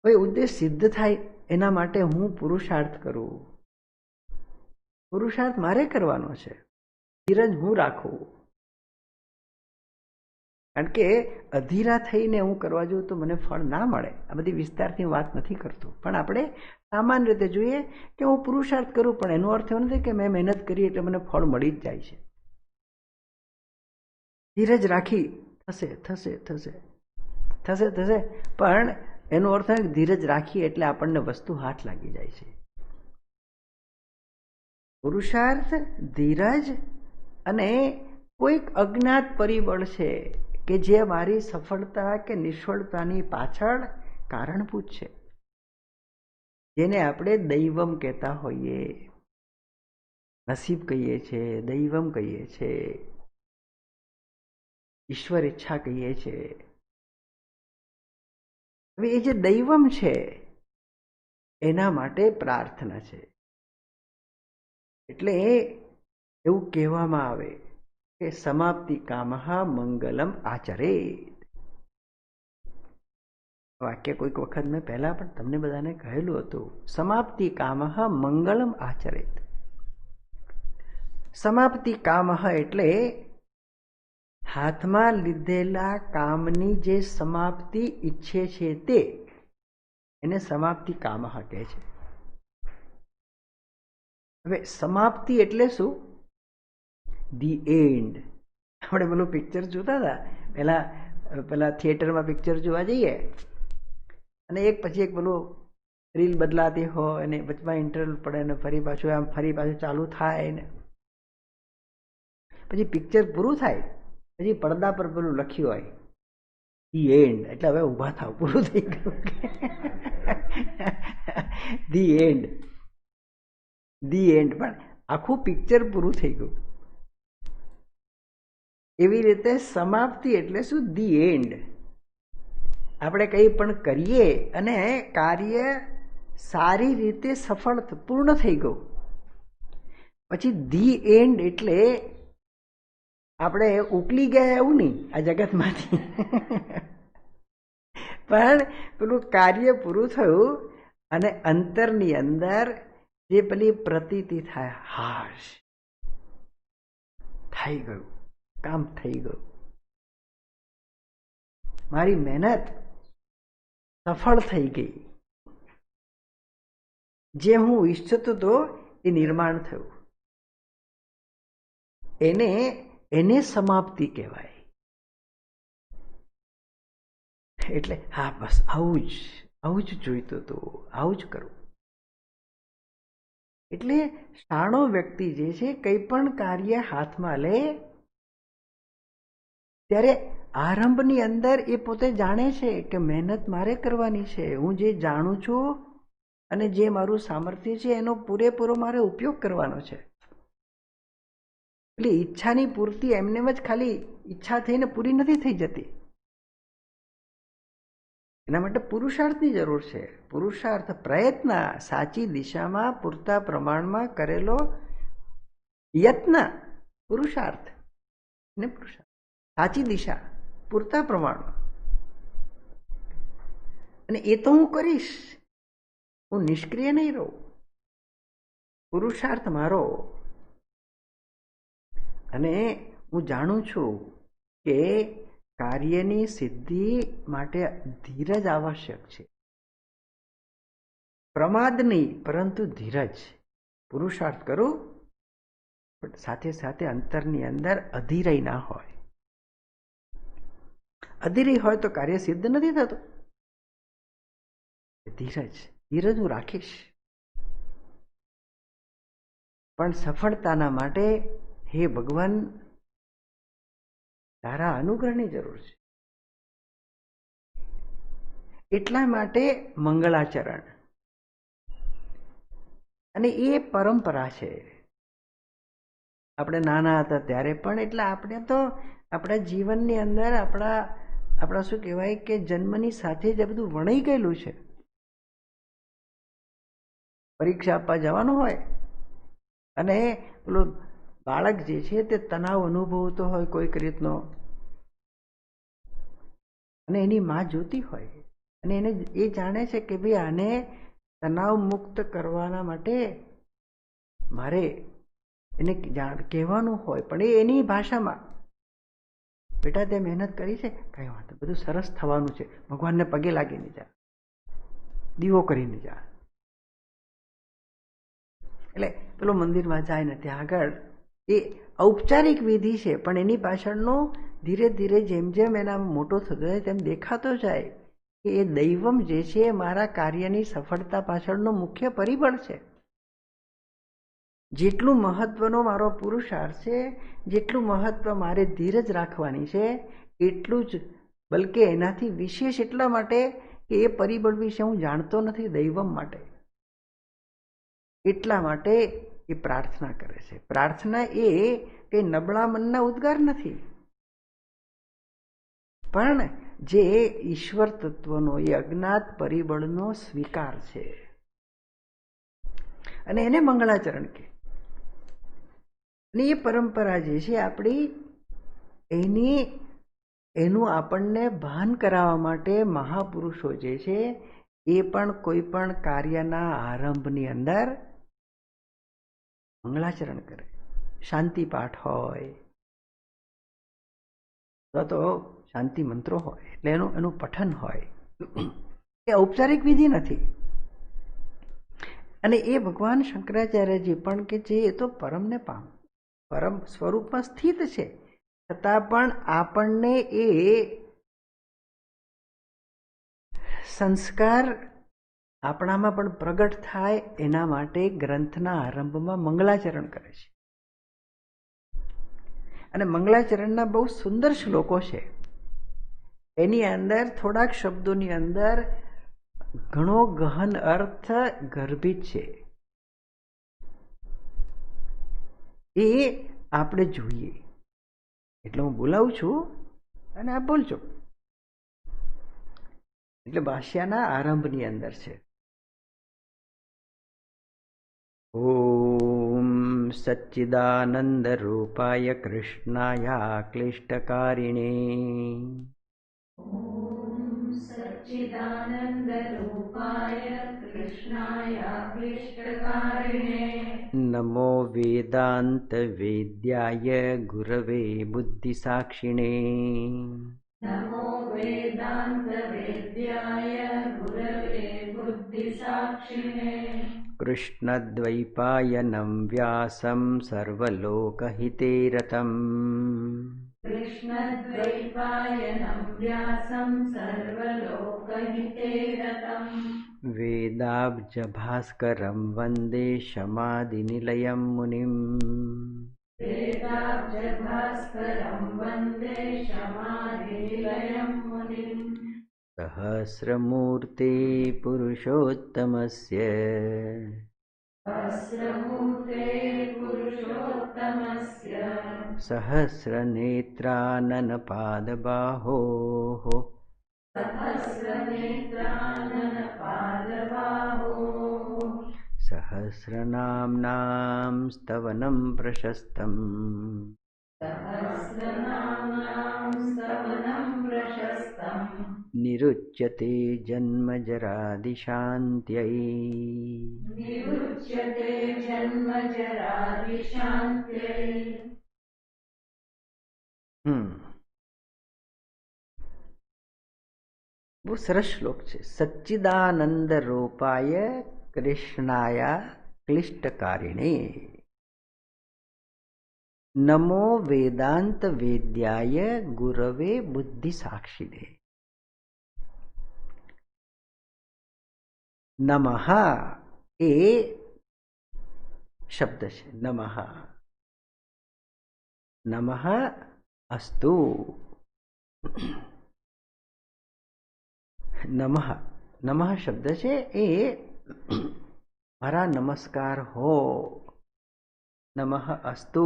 હવે ઉદ્દેશ સિદ્ધ થાય એના માટે હું પુરુષાર્થ કરું. પુરુષાર્થ મારે કરવાનો છે, ધીરજ હું રાખું. કારણ કે અધીરા થઈને હું કરવા જાઉં તો મને ફળ ના મળે. આ બધી વિસ્તારથી વાત નથી કરતો, પણ આપણે સામાન્ય રીતે જોઈએ કે હું પુરુષાર્થ કરું, પણ એનો અર્થ એવો નથી કે મેં મહેનત કરી એટલે મને ફળ મળી જ જાય છે. ધીરજ રાખી થશે થશે થશે થશે થશે, પણ એનો અર્થ ધીરજ રાખીએ એટલે આપણને વસ્તુ હાથ લાગી જાય છે. પુરુષાર્થ, ધીરજ અને કોઈક અજ્ઞાત પરિબળ છે કે જે મારી સફળતા કે નિષ્ફળતાની પાછળ કારણભૂત છે, જેને આપણે દૈવમ કહેતા હોઈએ, નસીબ કહીએ છીએ, દૈવમ કહીએ છીએ, ઈશ્વર ઈચ્છા કહીએ છીએ. હવે એ જે દૈવમ છે એના માટે પ્રાર્થના છે. એટલે એવું કહેવામાં આવે કે સમાપ્તિ કામઃ મંગલમ આચરેત. વાક્ય કોઈક વખત મેં પહેલા પણ તમને બધાને કહેલું હતું. સમાપ્તિ કામઃ મંગલમ આચરેત. સમાપ્તિ કામઃ એટલે હાથમાં લીધેલા કામની જે સમાપ્તિ ઈચ્છે છે તે, એને સમાપ્તિ કામઃ કહે છે. હવે સમાપ્તિ એટલે શું? The end. આપણે પેલું પિક્ચર જોતા હતા પેલા થિયેટરમાં પિક્ચર જોવા જઈએ અને એક પછી એક પેલું રીલ બદલાતી હોય અને વચમાં ઇન્ટરવલ પડે ને ફરી પાછું ચાલુ થાય ને પછી પિક્ચર પૂરું થાય પછી પડદા પર પેલું લખ્યું હોય ધી એન્ડ, એટલે હવે ઊભા થાવ, પૂરું થઈ ગયું. ધી એન્ડ, ધી એન્ડ, પણ આખું પિક્ચર પૂરું થઈ ગયું. એવી રીતે સમાપ્તિ એટલે શું? The end. આપણે કંઈ પણ કરીએ અને કાર્ય સારી રીતે સફળ પૂર્ણ થઈ ગયું પછી ધી એન્ડ એટલે આપણે ઉકલી ગયા એવું નહીં આ જગતમાંથી, પણ પેલું કાર્ય પૂરું થયું અને અંતરની અંદર જે પેલી પ્રતીતિ થાય, હાશ થઈ ગયું, કામ થઈ ગયું, મારી મહેનત સફળ થઈ ગઈ, જે હું ઈચ્છતો હતો એ નિર્માણ થયું, એને સમાપ્તિ કહેવાય. એટલે હા, બસ આવું જ જોઈતું હતું, આવું જ કરું. એટલે શાણો વ્યક્તિ જે છે કંઈ પણ કાર્ય હાથમાં લે ત્યારે આરંભની અંદર એ પોતે જાણે છે કે મહેનત મારે કરવાની છે, હું જે જાણું છું અને જે મારું સામર્થ્ય છે એનો પૂરેપૂરો મારે ઉપયોગ કરવાનો છે. એટલે ઈચ્છાની પૂર્તિ એમને જ ખાલી ઈચ્છા થઈને પૂરી નથી થઈ જતી. એના માટે પુરુષાર્થની જરૂર છે. પુરુષાર્થ, પ્રયત્ન, સાચી દિશામાં પૂરતા પ્રમાણમાં કરેલો યત્ન, પુરુષાર્થ ને પુરુષાર્થ, સાચી દિશા પૂરતા પ્રમાણમાં. અને એ તો હું કરીશ, હું નિષ્ક્રિય નહીં રહું. પુરુષાર્થ મારો, અને હું જાણું છું કે કાર્યની સિદ્ધિ માટે ધીરજ આવશ્યક છે. પ્રમાદ નહીં, પરંતુ ધીરજ. પુરુષાર્થ કરું પણ સાથે સાથે અંતરની અંદર અધીરાઈ ના હોય. અધીરાઈ હોય તો કાર્ય સિદ્ધ નથી થતું. ધીરજ હું રાખીશ, પણ સફળતાના માટે હે ભગવાન તારા અનુગ્રહની જરૂર છે. એટલા માટે મંગળાચરણ, અને એ પરંપરા છે. આપણે નાના હતા ત્યારે પણ, એટલે આપણે તો આપણા જીવનની અંદર આપણા શું કહેવાય કે જન્મની સાથે જ આ બધું વણાઈ ગયેલું છે. પરીક્ષા આપવા જવાનું હોય અને પેલું બાળક જે છે તે તણાવ અનુભવતો હોય કોઈક રીતનો, અને એની માં જોતી હોય, અને એને એ જાણે છે કે ભાઈ આને તણાવ મુક્ત કરવાના માટે મારે એને કહેવાનું હોય, પણ એ એની ભાષામાં, બેટા તે મહેનત કરી છે, કઈ વાંધો, બધું સરસ થવાનું છે, ભગવાનને પગે લાગીને જા, દીવો કરીને જા. એટલે પેલો મંદિરમાં જાય ને ત્યાં આગળ એ ઔપચારિક વિધિ છે, પણ એની પાછળનો ધીરે ધીરે જેમ જેમ એના મોટો થતો જાય તેમ દેખાતો જાય કે એ દૈવમ જે છે એ મારા કાર્યની સફળતા પાછળનો મુખ્ય પરિબળ છે. જેટલું મહત્વનો મારો પુરુષાર્થ છે, જેટલું મહત્વ મારે ધીરજ રાખવાની છે, એટલું જ, બલકે એનાથી વિશેષ એટલા માટે કે એ પરિબળ વિશે હું જાણતો નથી દૈવમ માટે. એટલા માટે એ પ્રાર્થના કરે છે. પ્રાર્થના એ કંઈ નબળા મનના ઉદ્ગાર નથી, પણ જે ઈશ્વર તત્વનો, એ અજ્ઞાત પરિબળનો સ્વીકાર છે, અને એને મંગળાચરણ કહે. અને એ પરંપરા જે છે આપણી, એનું આપણને ભાન કરાવવા માટે મહાપુરુષો જે છે એ પણ કોઈ પણ કાર્યના આરંભની અંદર મંગળાચરણ કરે. શાંતિ પાઠ હોય અથવા તો શાંતિ મંત્રો હોય, એટલે એનું પઠન હોય. એ ઔપચારિક વિધિ નથી. અને એ ભગવાન શંકરાચાર્યજી પણ કે જે એ તો પરમને પરમ સ્વરૂપમાં સ્થિત છે, છતાં પણ આપણને એ સંસ્કાર આપણામાં પણ પ્રગટ થાય એના માટે ગ્રંથના આરંભમાં મંગળાચરણ કરે છે. અને મંગળાચરણના બહુ સુંદર શ્લોકો છે. એની અંદર થોડાક શબ્દોની અંદર ઘણો ગહન અર્થ ગર્ભિત છે. એ આપણે જોઈએ. એટલે હું બોલાવું છું અને આપ બોલજો. એટલે ભાષ્યના આરંભની અંદર છે. ઓમ સચ્ચિદાનંદ રૂપાય કૃષ્ણાય ક્લિષ્ટકારિણે सच्चिदानन्दरूपाय कृष्णाय क्लिष्टकारिणे नमो वेदान्तवेद्याय गुरवे बुद्धिसाक्षिणे नमो वेदान्तवेद्याय गुरवे बुद्धिसाक्षिणे कृष्णद्वैपायनं व्यासं सर्वलोकहिते रतम् कृष्णद्वैपायनं व्यासं सर्वलोकहिते रतम् वेदाब्जभास्करं वन्दे शमादिनिलयं मुनिम् वेदाब्जभास्करं वन्दे शमादिनिलयं मुनिम् सहस्रमूर्ते पुरुषोत्तमस्य सहस्रमूर्ते पुरुषोत्तमस्य सहस्रनेत्राननपादबाहोः सहस्रनेत्राननपादबाहोः सहस्रनाम्नां स्तवनं प्रशस्तम् सहस्रनाम्नां स्तवनं प्रशस्तम् निरुच्यते जन्मजरादिशान्त्यै निरुच्यते जन्मजरादिशान्त्यै બહુ સરસ શ્લોક છે. સચ્ચિદાનંદ રૂપાય કૃષ્ણાય ક્લિષ્ટકારિણે નમો વેદાંત વેદ્યાય ગુરવે બુદ્ધિ સાક્ષિણે. નમઃ એ શબ્દ છે. નમઃ નમઃ અસ્તુ. નમઃ, નમઃ શબ્દ છે એ મારા નમસ્કાર હો. નમઃ અસ્તુ.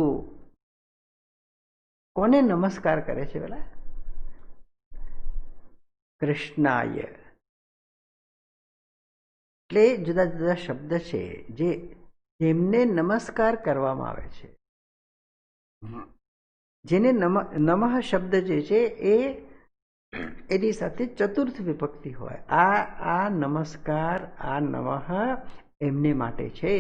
કોને નમસ્કાર કરે છે પેલા? કૃષ્ણાય. એટલે જુદા જુદા શબ્દ છે જેમને નમસ્કાર કરવામાં આવે છે. જેને નમઃ શબ્દ જે છે એ એની સાથે ચતુર્થ વિભક્તિ હોય. આ નમસ્કાર, આ નમઃ એમને માટે છે.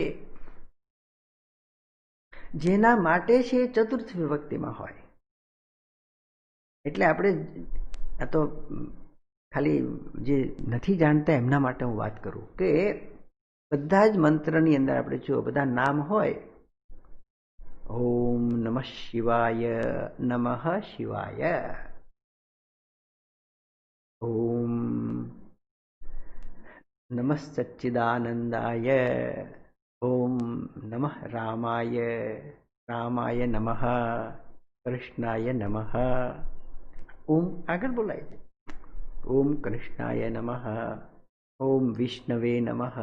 જેના માટે છે એ ચતુર્થ વિભક્તિમાં હોય. એટલે આપણે આ તો ખાલી જે નથી જાણતા એમના માટે હું વાત કરું કે બધા જ મંત્રની અંદર આપણે જો બધા નામ હોય, ઓમ નમઃ શિવાય, નમઃ શિવાય, ઓમ નમઃ સચ્ચિદાનંદાય, ઓમ નમઃ રામાય, રામાય નમઃ, કૃષ્ણાય નમઃ. ઓમ આગળ બોલાય છે. ઓમ કૃષ્ણાય નમઃ, ઓમ વિષ્ણવે નમઃ,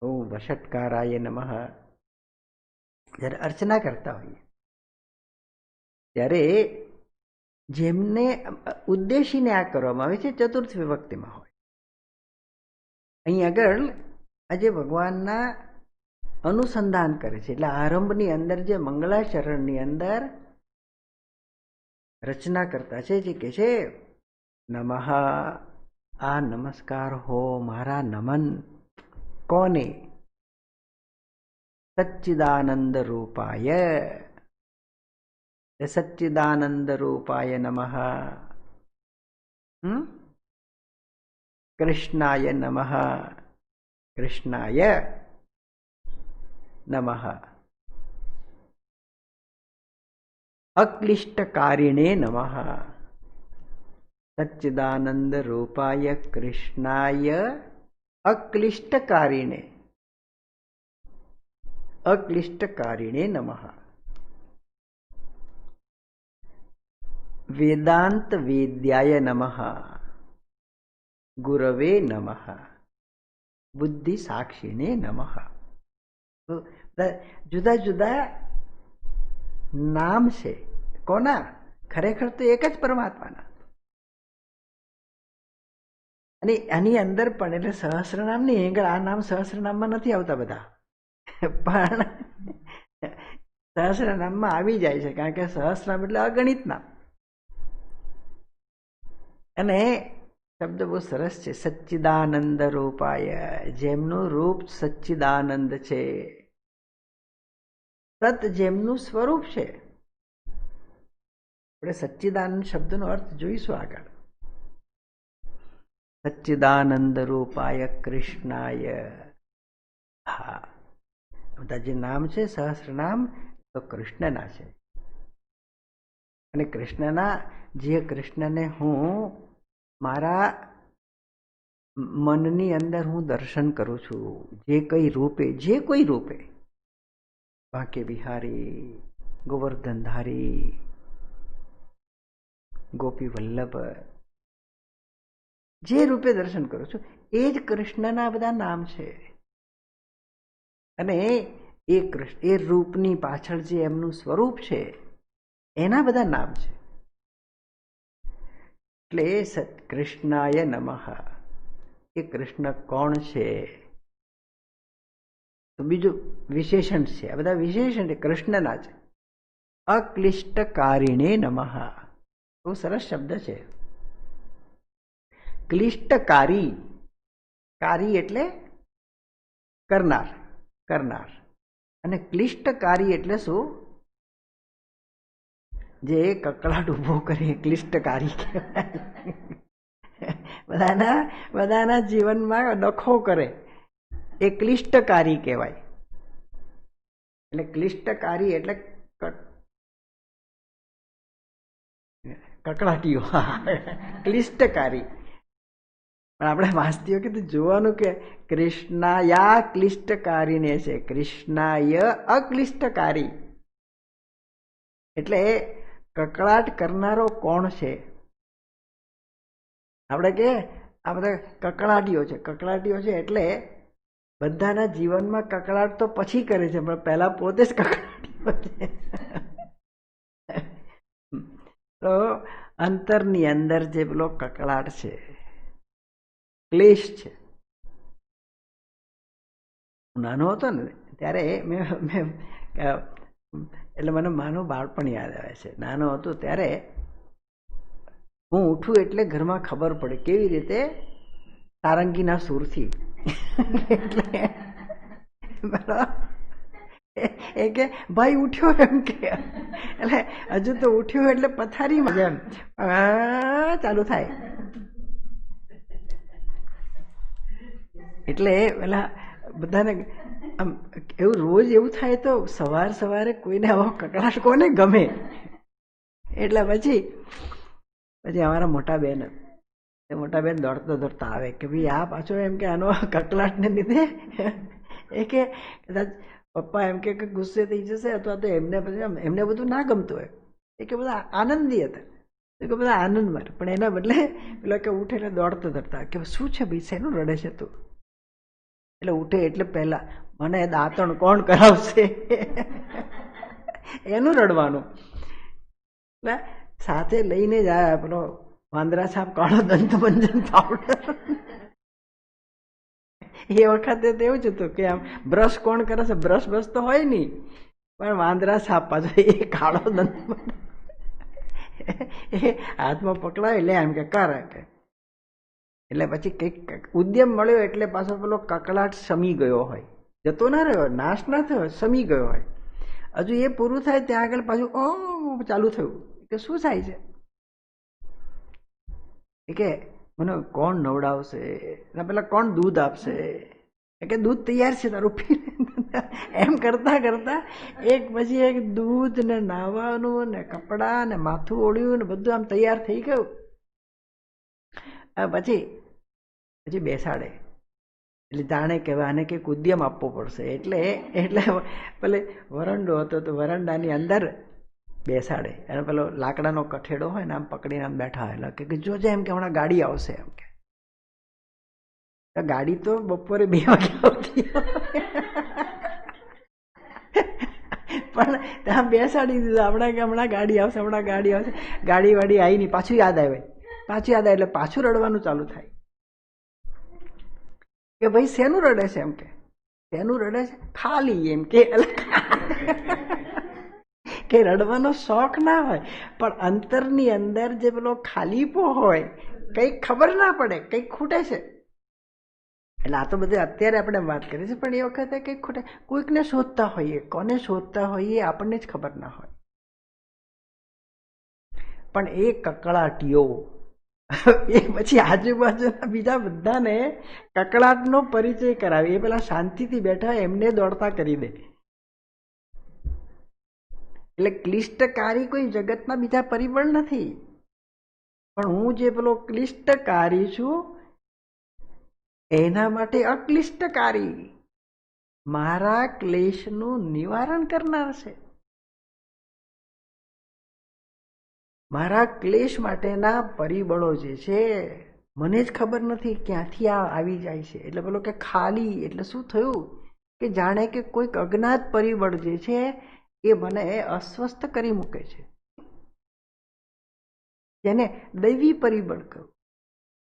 ઓમ વષટકારાય નમઃ. જ્યારે અર્ચના કરતા હોઈએ ત્યારે જેમને ઉદ્દેશીને આ કરવામાં આવે છે ચતુર્થ વિભક્તિમાં હોય. અહીં આગળ આજે ભગવાનના અનુસંધાન કરે છે. એટલે આરંભની અંદર જે મંગળાચરણની અંદર રચના કરતા છે જે કે છે નમઃ, આ નમસ્કાર હો, મારા નમન. કોને? સચ્ચિદાનંદ રૂપાય. સચ્ચિદાનંદ રૂપાય નમઃ. કૃષ્ણાય નમઃ, કૃષ્ણાય નમઃ. અક્લિષ્ટકારિણે નમઃ. સચ્ચિદાનંદ રૂપાય કૃષ્ણાય અક્લિષ્ટકારિણે, અક્લિષ્ટકારિણે નમઃ. વેદાંત વેદ્યાય નમઃ. ગુરવે નમઃ. બુદ્ધિ સાક્ષીને નમઃ. જુદા જુદા નામ છે. કોના? ખરેખર તો એક જ પરમાત્માના. અને આની અંદર પણ એટલે સહસ્રનામ નહીં, આગળ આ નામ સહસ્રનામમાં નથી આવતા બધા, પણ સહસ્રનામમાં આવી જાય છે. કારણ કે સહસ્રનામ એટલે અગણિત નામ. અને શબ્દ બહુ સરસ છે. સચ્ચિદાનંદ રૂપાય, જેમનું રૂપ સચ્ચિદાનંદ છે. સત જેમનું સ્વરૂપ છે. આપણે સચ્ચિદાનંદ શબ્દનો અર્થ જોઈશું આગળ. સચ્ચિદાનંદ રૂપાય કૃષ્ણાય. હા, બધા જે નામ છે સહસ્રનામ તો કૃષ્ણના છે. અને કૃષ્ણના, જે કૃષ્ણને હું મારા મનની અંદર હું દર્શન કરું છું, જે કઈ રૂપે, જે કોઈ રૂપે, બાંકે બિહારી, ગોવર્ધનધારી, ગોપી વલ્લભ, જે રૂપે દર્શન કરું છું એ જ કૃષ્ણના બધા નામ છે. અને એ કૃષ્ણ, એ રૂપની પાછળ જે એમનું સ્વરૂપ છે એના બધા નામ છે. એટલે કૃષ્ણાય નમઃ. એ કૃષ્ણ કોણ છે? તો બીજું વિશેષણ છે. આ બધા વિશેષણ કૃષ્ણના છે. અક્લિષ્ટકારિણે નમઃ. બહુ સરસ શબ્દ છે. ક્લિષ્ટકારી, કારી એટલે કરનાર, કરનાર. અને ક્લિષ્ટકારી એટલે શું? જે કકળાટ ઉભો કરે ક્લિષ્ટકારી કહેવાય. બધાના જીવનમાં ડખો કરે એ ક્લિષ્ટકારી કહેવાય. એટલે ક્લિષ્ટકારી એટલે કકળાટીઓ, ક્લિષ્ટકારી. પણ આપણે વાસ્તીઓ કીધું જોવાનું કે કૃષ્ણાયા ક્લિષ્ટકારીને છે, કૃષ્ણાય અક્લિષ્ટકારી. એટલે કકળાટ કરનારો કોણ છે? આપણે કે આ બધા કકળાટીઓ છે. કકળાટીઓ છે એટલે બધાના જીવનમાં કકળાટ તો પછી કરે છે, પણ પહેલા પોતે જ કકળાટીઓ છે. તો અંતરની અંદર જે પેલો કકળાટ છે, ક્લેશ છે. નાનો હતો ને ત્યારે મેં એટલે મને માનું બાળપણ યાદ આવે છે. નાનો હતો ત્યારે હું ઉઠું એટલે ઘરમાં ખબર પડે, કેવી રીતે? સારંગીના સૂરથી. એટલે એ કે ભાઈ ઉઠ્યો એમ કે, એટલે હજુ તો ઉઠ્યો એટલે પથારીમાં જેમ ચાલુ થાય. એટલે પેલા બધાને આમ એવું રોજ એવું થાય તો સવારે કોઈને આવો કકળાટ કોને ગમે? એટલે પછી અમારા મોટા બેન દોડતા આવે કે ભાઈ આ પાછો એમ કે આનો કકળાટને લીધે એ કે કદાચ પપ્પા એમ કે ગુસ્સે થઈ જશે અથવા તો એમને બધું ના ગમતું હોય. એ કે બધા આનંદી હતા, એ કે બધા આનંદમાં, પણ એના બદલે પેલો કે ઉઠે એટલે દોડતા કે શું છે ભાઈ, શેનું રડે છે તું? એટલે ઉઠે એટલે પહેલા મને દાંતણ કોણ કરાવશે એનું રડવાનું. એટલે સાથે લઈને જાય પેલો વાંદરા છાપ કાળો દંતમંજન પાવડર. એ વખતે તો એવું જ હતું કે આમ બ્રશ કોણ કરે છે? બ્રશ તો હોય નહીં, પણ વાંદરા છાપ પાછો એ કાળો દંતમંજન એ હાથમાં પકડાય એટલે એમ કે કરે કે. એટલે પછી કંઈક ઉદ્યમ મળ્યો એટલે પાછો પેલો કકળાટ શમી ગયો હોય, જતો ના રહ્યો, નાશ ના થયો, શમી ગયો હોય. હજુ એ પૂરું થાય ત્યાં આગળ પાછું ચાલુ થયું કે શું થાય છે? એ કે મને કોણ નવડાવશે, પેલા કોણ દૂધ આપશે? એ કે દૂધ તૈયાર છે તારું પી. એમ કરતા એક પછી એક દૂધ ને નાહવાનું ને કપડાં ને માથું ઓળ્યું ને બધું આમ તૈયાર થઈ ગયું. પછી બેસાડે એટલે જાણે કે આને કંઈક ઉદ્યમ આપવો પડશે. એટલે પેલે વરંડો હતો તો વરંડાની અંદર બેસાડે અને પેલો લાકડાનો કઠેડો હોય ને આમ પકડીને આમ બેઠા હોય કે જોજે એમ કે હમણાં ગાડી આવશે એમ કે. ગાડી તો બપોરે 2 વાગે આવતી પણ ત્યાં બેસાડી દીધું આપણે કે હમણાં ગાડી આવશે. ગાડી વાડી આવી નહીં, પાછું યાદ આવે એટલે પાછું રડવાનું ચાલુ થાય કે ભાઈ શેનું રડે છે? એમ કે શેનું રડે છે? ખાલી એમ કે રડવાનો શોખ ના હોય, પણ અંતરની અંદર જે પેલો ખાલીપો હોય, કંઈક ખબર ના પડે, કંઈક ખૂટે છે. એટલે આ તો બધું અત્યારે આપણે વાત કરીએ છીએ, પણ એ વખતે કંઈક ખૂટે. કોઈકને શોધતા હોઈએ, કોને શોધતા હોઈએ આપણને જ ખબર ના હોય. પણ એ કકળાટીઓ એ પછી આજુબાજુના બીજા બધાને કકળાટનો પરિચય કરાવે. એ પેલા શાંતિથી બેઠા એમને દોડતા કરી દે. એટલે ક્લિષ્ટકારી કોઈ જગતના બીજા પરિબળ નથી, પણ હું જે પેલો ક્લિષ્ટકારી છું એના માટે અક્લિષ્ટકારી મારા ક્લેશનું નિવારણ કરનાર છે. મારા ક્લેશ માટેના પરિબળો જે છે મને જ ખબર નથી ક્યાંથી આવી જાય છે. એટલે પેલો કે ખાલી એટલે શું થયું કે જાણે કે કોઈક અજ્ઞાત પરિબળ જે છે એ મને અસ્વસ્થ કરી મૂકે છે, જેને દૈવી પરિબળ કહું.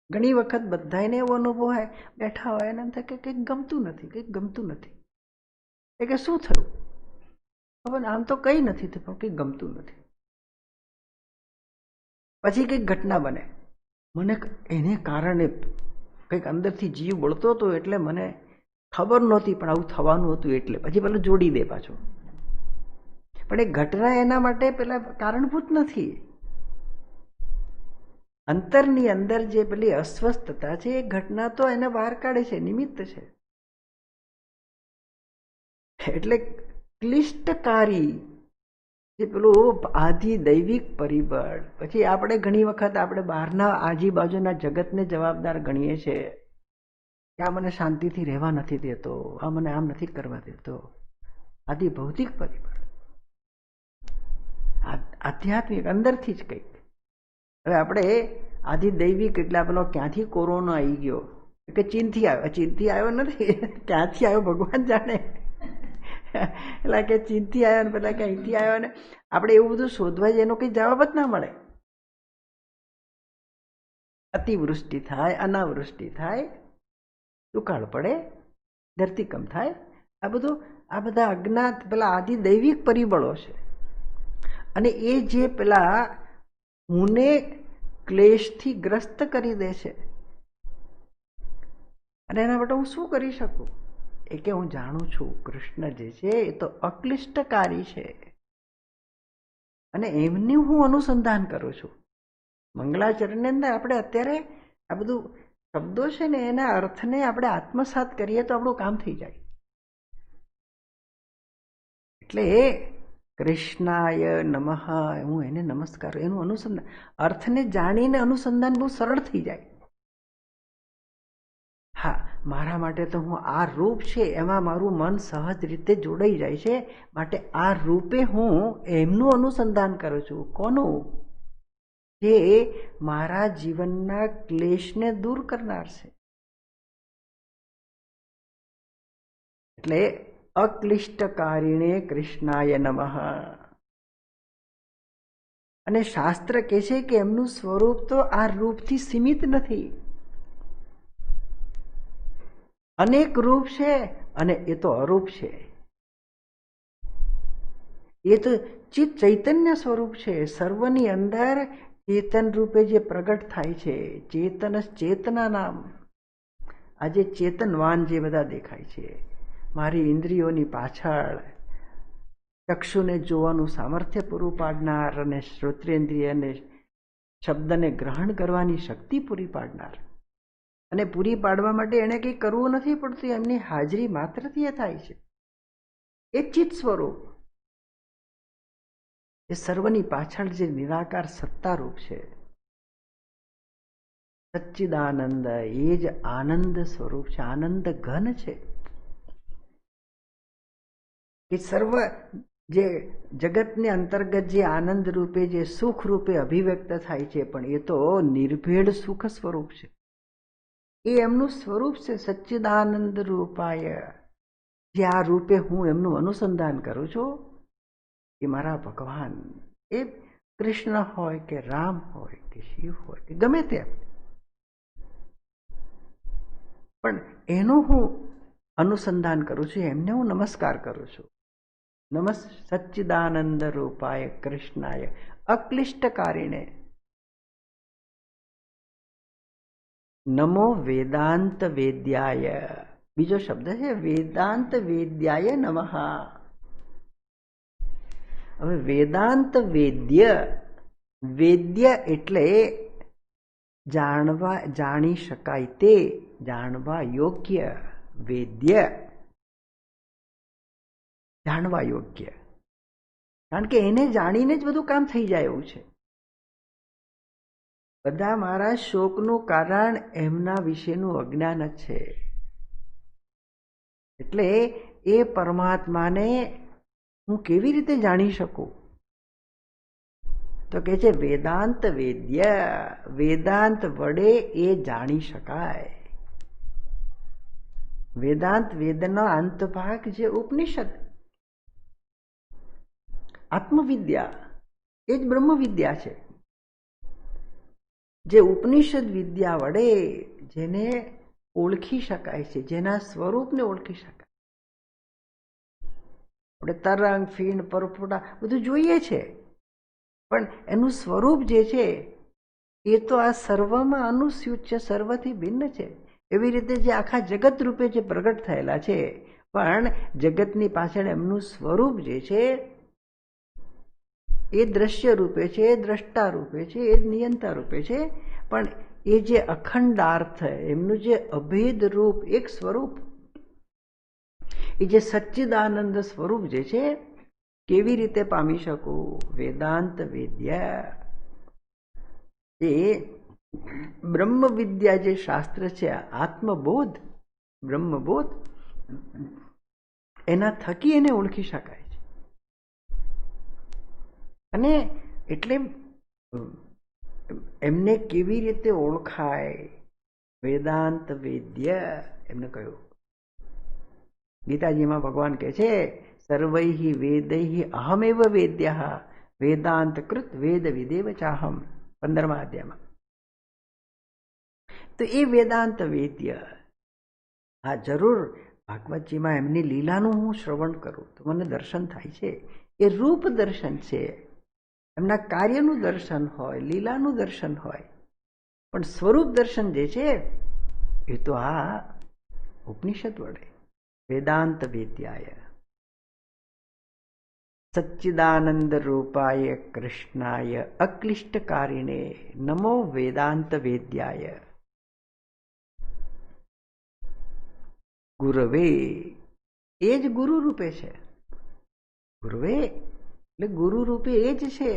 ઘણી વખત બધાને એવો અનુભવ હોય, બેઠા હોય એને એમ થાય કે કંઈક ગમતું નથી. એ કે શું થયું ખબર? આમ તો કંઈ નથી થયું, પણ કંઈક ગમતું નથી. પછી કંઈક ઘટના બને, મને એને કારણે કંઈક અંદરથી જીવ બળતો હતો, એટલે મને ખબર નહોતી પણ આવું થવાનું હતું. એટલે પછી પેલું જોડી દે પાછું, પણ એ ઘટના એના માટે પેલા કારણભૂત નથી. અંતરની અંદર જે પેલી અસ્વસ્થતા છે એ ઘટના તો એને બહાર કાઢે છે, નિમિત્ત છે. એટલે ક્લિષ્ટકારી જે પેલું આધિ દૈવિક પરિબળ. પછી આપણે ઘણી વખત આપણે બહારના આજુબાજુના જગતને જવાબદાર ગણીએ છીએ કે આ મને શાંતિથી રહેવા નથી દેતો, આ મને આમ નથી કરવા દેતો. આદિ ભૌતિક પરિબળ. આધ્યાત્મિક અંદરથી જ કંઈક. હવે આપણે આધિદૈવિક એટલે પેલો ક્યાંથી કોરોના આવી ગયો કે ચીનથી આવ્યો નથી, ક્યાંથી આવ્યો ભગવાન જાણે. એટલે કે ચીનથી આવ્યો ને પેલા કે અહીંથી આવ્યો ને આપણે એવું બધું શોધવા જાય એનો કંઈ જવાબ જ ના મળે. અતિવૃષ્ટિ થાય, અનાવૃષ્ટિ થાય, દુકાળ પડે, ધરતીકંપ થાય, આ બધા અજ્ઞાત પેલા આદિદૈવિક પરિબળો છે. અને એ જે પેલા હુંને ક્લેશથી ગ્રસ્ત કરી દે છે. અને એના માટે હું શું કરી શકું? એ કે હું જાણું છું કૃષ્ણ જે છે એ તો અક્લિષ્ટકારી છે અને એમની હું અનુસંધાન કરું છું. મંગલાચરણની અંદર આપણે અત્યારે આ બધું શબ્દો છે ને એના અર્થને આપણે આત્મસાત કરીએ તો આપણું કામ થઈ જાય. એટલે કૃષ્ણાય નમઃ હું એને નમસ્કાર, એનું અનુસંધાન, અર્થને જાણીને અનુસંધાન બહુ સરળ થઈ જાય. હા, મારા માટે તો હું આ રૂપ છે એમાં મારું મન સહજ રીતે જોડાઈ જાય છે, માટે આ રૂપે હું એમનું અનુસંધાન કરું છું. કોનું? જે મારા જીવનના ક્લેશને દૂર કરનાર છે. એટલે અક્લિષ્ટકારીણે કૃષ્ણાય નમઃ. અને શાસ્ત્ર કહે છે કે એમનું સ્વરૂપ તો આ રૂપથી સીમિત નથી, અનેક રૂપ છે અને એ તો અરૂપ છે. એ તો ચિત્ત ચૈતન્ય સ્વરૂપ છે, સર્વની અંદર ચેતન રૂપે જે પ્રગટ થાય છે. ચેતન ચેતના નામ. આજે ચેતનવાન જે બધા દેખાય છે, મારી ઇન્દ્રિયોની પાછળ ચક્ષુને જોવાનું સામર્થ્ય પૂરું પાડનાર અને શ્રોત્રેન્દ્રિયને શબ્દને ગ્રહણ કરવાની શક્તિ પૂરી પાડનાર. અને પૂરી પાડવા માટે એને કંઈ કરવું નથી પડતું, એમની હાજરી માત્રથી એ થાય છે. એ ચિત્ત સ્વરૂપ, એ સર્વની પાછળ જે નિરાકાર સત્તારૂપ છે, સચ્ચિદાનંદ, એ જ આનંદ સ્વરૂપ છે, આનંદ ઘન છે. એ સર્વ જે જગતને અંતર્ગત જે આનંદ રૂપે જે સુખ રૂપે અભિવ્યક્ત થાય છે, પણ એ તો નિર્ભેળ સુખ સ્વરૂપ છે. એ એમનું સ્વરૂપ છે, સચ્ચિદાનંદ રૂપાય. જે આ રૂપે હું એમનું અનુસંધાન કરું છું, એ મારા ભગવાન, એ કૃષ્ણ હોય કે રામ હોય કે શિવ હોય કે ગમે તે, પણ એનું હું અનુસંધાન કરું છું, એમને હું નમસ્કાર કરું છું. સચ્ચિદાનંદ રૂપાય કૃષ્ણાય અક્લિષ્ટકારીણે. નમો વેદાંત વેદ્યાય. બીજો શબ્દ છે વેદાંત વેદ્યાય નમઃ. હવે વેદાંત વેદ્ય, વેદ્ય એટલે જાણી શકાય તે, જાણવા યોગ્ય. વેદ્ય જાણવા યોગ્ય, કારણ કે એને જાણીને જ બધું કામ થઈ જાય એવું છે. બધા મારા શોકનું કારણ એમના વિશેનું અજ્ઞાન જ છે. એટલે એ પરમાત્માને હું કેવી રીતે જાણી શકું? તો કહે છે વેદાંત વેદ્ય, વેદાંત વડે એ જાણી શકાય. વેદાંત, વેદનો અંતભાગ જે ઉપનિષદ, આત્મવિદ્યા, એ જ બ્રહ્મ વિદ્યા છે. જે ઉપનિષદ વિદ્યા વડે જેને ઓળખી શકાય છે, જેના સ્વરૂપને ઓળખી શકાય. આપણે તરંગ, ફીણ, પરપોટા બધું જોઈએ છે, પણ એનું સ્વરૂપ જે છે એ તો આ સર્વમાં અનુસ્યુત છે, સર્વથી ભિન્ન છે. એવી રીતે જે આખા જગત રૂપે જે પ્રગટ થયેલા છે, પણ જગતની પાછળ એમનું સ્વરૂપ જે છે એ દ્રશ્ય રૂપે છે, એ દ્રષ્ટા રૂપે છે, એ નિયંતા રૂપે છે, પણ એ જે અખંડાર્થ, એમનું જે અભેદ રૂપ, એક સ્વરૂપ, એ જે સચ્ચિદાનંદ સ્વરૂપ જે છે, કેવી રીતે પામી શકું? વેદાંત વેદ્ય. એ બ્રહ્મ વિદ્યા જે શાસ્ત્ર છે, આત્મબોધ, બ્રહ્મબોધ, એના થકી એને ઓળખી શકાય છે. અને એટલે એમને કેવી રીતે ઓળખાય? વેદાંત વેદ્ય એમને કહ્યું. ગીતાજીમાં ભગવાન કહે છે સર્વૈ વેદૈ અહમેવ વેદ્યઃ વેદાંત કૃત વેદ વિદેવ ચાહમ 15મા અધ્યાયમાં. તો એ વેદાંત વેદ્ય, હા જરૂર ભાગવતજીમાં એમની લીલાનું હું શ્રવણ કરું તો મને દર્શન થાય છે. એ રૂપ દર્શન છે, એમના કાર્યનું દર્શન હોય, લીલાનું દર્શન હોય, પણ સ્વરૂપ દર્શન જે છે એ તો આ ઉપનિષદ વડે. વેદાંત વેદ્યાય સચ્ચિદાનંદ રૂપાય કૃષ્ણાય અક્લિષ્ટકારિણે નમો વેદાંત વેદ્યાય ગુરવે. એ જ ગુરુ રૂપે છે. ગુરુવે એટલે ગુરુ રૂપે એ જ છે,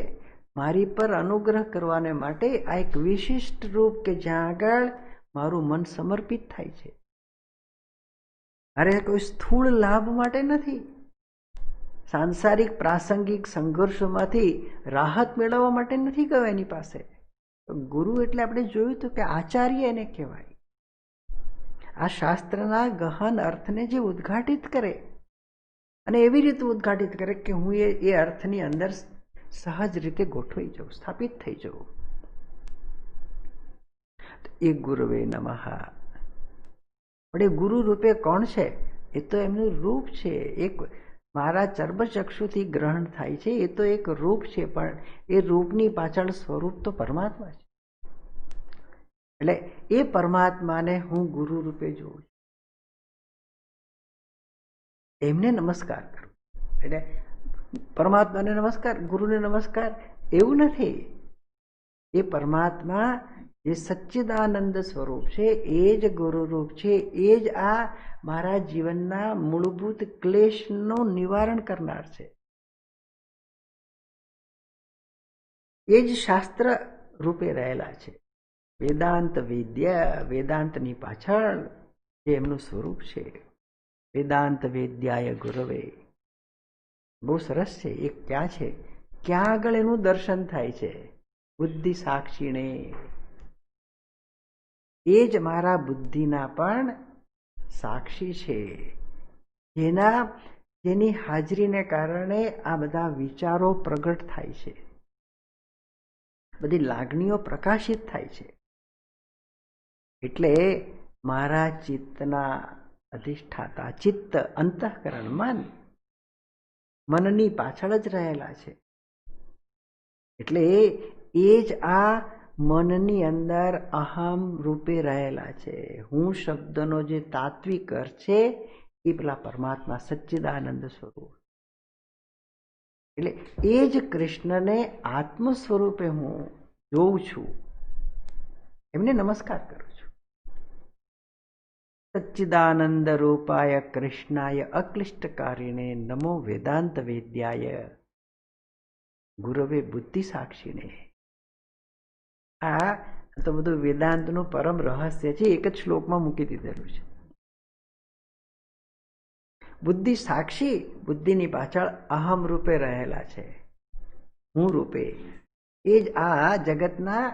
મારી પર અનુગ્રહ કરવાને માટે આ એક વિશિષ્ટ રૂપ કે જ્યાં આગળ મારું મન સમર્પિત થાય છે. અરે કોઈ સ્થૂળ લાભ માટે નથી, સાંસારિક પ્રાસંગિક સંઘર્ષોમાંથી રાહત મેળવવા માટે નથી ગયો એની પાસે. ગુરુ એટલે આપણે જોયું તો કે આચાર્ય એને કહેવાય. આ શાસ્ત્રના ગહન અર્થને જે ઉદ્ઘાટિત કરે અને એવી રીતે ઉદ્ઘાટિત કરે કે હું એ અર્થની અંદર સહજ રીતે ગોઠવાઈ જાઉં, સ્થાપિત થઈ જાઉં. એ ગુરુવે નમઃ. પણ એ ગુરુ રૂપે કોણ છે? એ તો એમનું રૂપ છે. એક મારા ચર્મચક્ષુથી ગ્રહણ થાય છે, એ તો એક રૂપ છે, પણ એ રૂપની પાછળ સ્વરૂપ તો પરમાત્મા છે. એટલે એ પરમાત્માને હું ગુરુ રૂપે જોઉં છું, એમને નમસ્કાર કરું. એટલે પરમાત્માને નમસ્કાર, ગુરુને નમસ્કાર એવું નથી. એ પરમાત્મા જે સચ્ચિદાનંદ સ્વરૂપ છે એ જ ગુરુરૂપ છે. એ જ આ મારા જીવનના મૂળભૂત ક્લેશનું નિવારણ કરનાર છે. એ જ શાસ્ત્ર રૂપે રહેલા છે. વેદાંત વેદ્ય, વેદાંતની પાછળ જે એમનું સ્વરૂપ છે. વેદાંત વેદ્યાય ગુરવે. બહુ સરસ છે. એ ક્યાં છે? ક્યાં આગળ એનું દર્શન થાય છે? બુદ્ધિ સાક્ષીને. એ જ મારા બુદ્ધિના પણ સાક્ષી છે, જેની હાજરીને કારણે આ બધા વિચારો પ્રગટ થાય છે, બધી લાગણીઓ પ્રકાશિત થાય છે. એટલે મારા ચિત્તના અધિષ્ઠાતા, ચિત્ત અંતઃકરણ મનની પાછળ જ રહેલા છે. એટલે એ જ આ મનની અંદર અહમ રૂપે રહેલા છે. હું શબ્દનો જે તાત્વિક અર્થ છે એ પેલા પરમાત્મા સચ્ચિદાનંદ સ્વરૂપ. એટલે એ જ કૃષ્ણને આત્મ સ્વરૂપે હું જોઉં છું, એમને નમસ્કાર કરું છું. સચ્ચિદાનંદ રૂપાય કૃષ્ણાય અક્લિષ્ટકારિણે નમો વેદાંત વેદ્યાય ગુરવે બુદ્ધિ સાક્ષીને. આ તો બધું વેદાંતનું પરમ રહસ્ય છે, એક જ શ્લોકમાં મૂકી દીધેલું છે. બુદ્ધિ સાક્ષી, બુદ્ધિની પાછળ અહમ રૂપે રહેલા છે, હું રૂપે. એ જ આ જગતના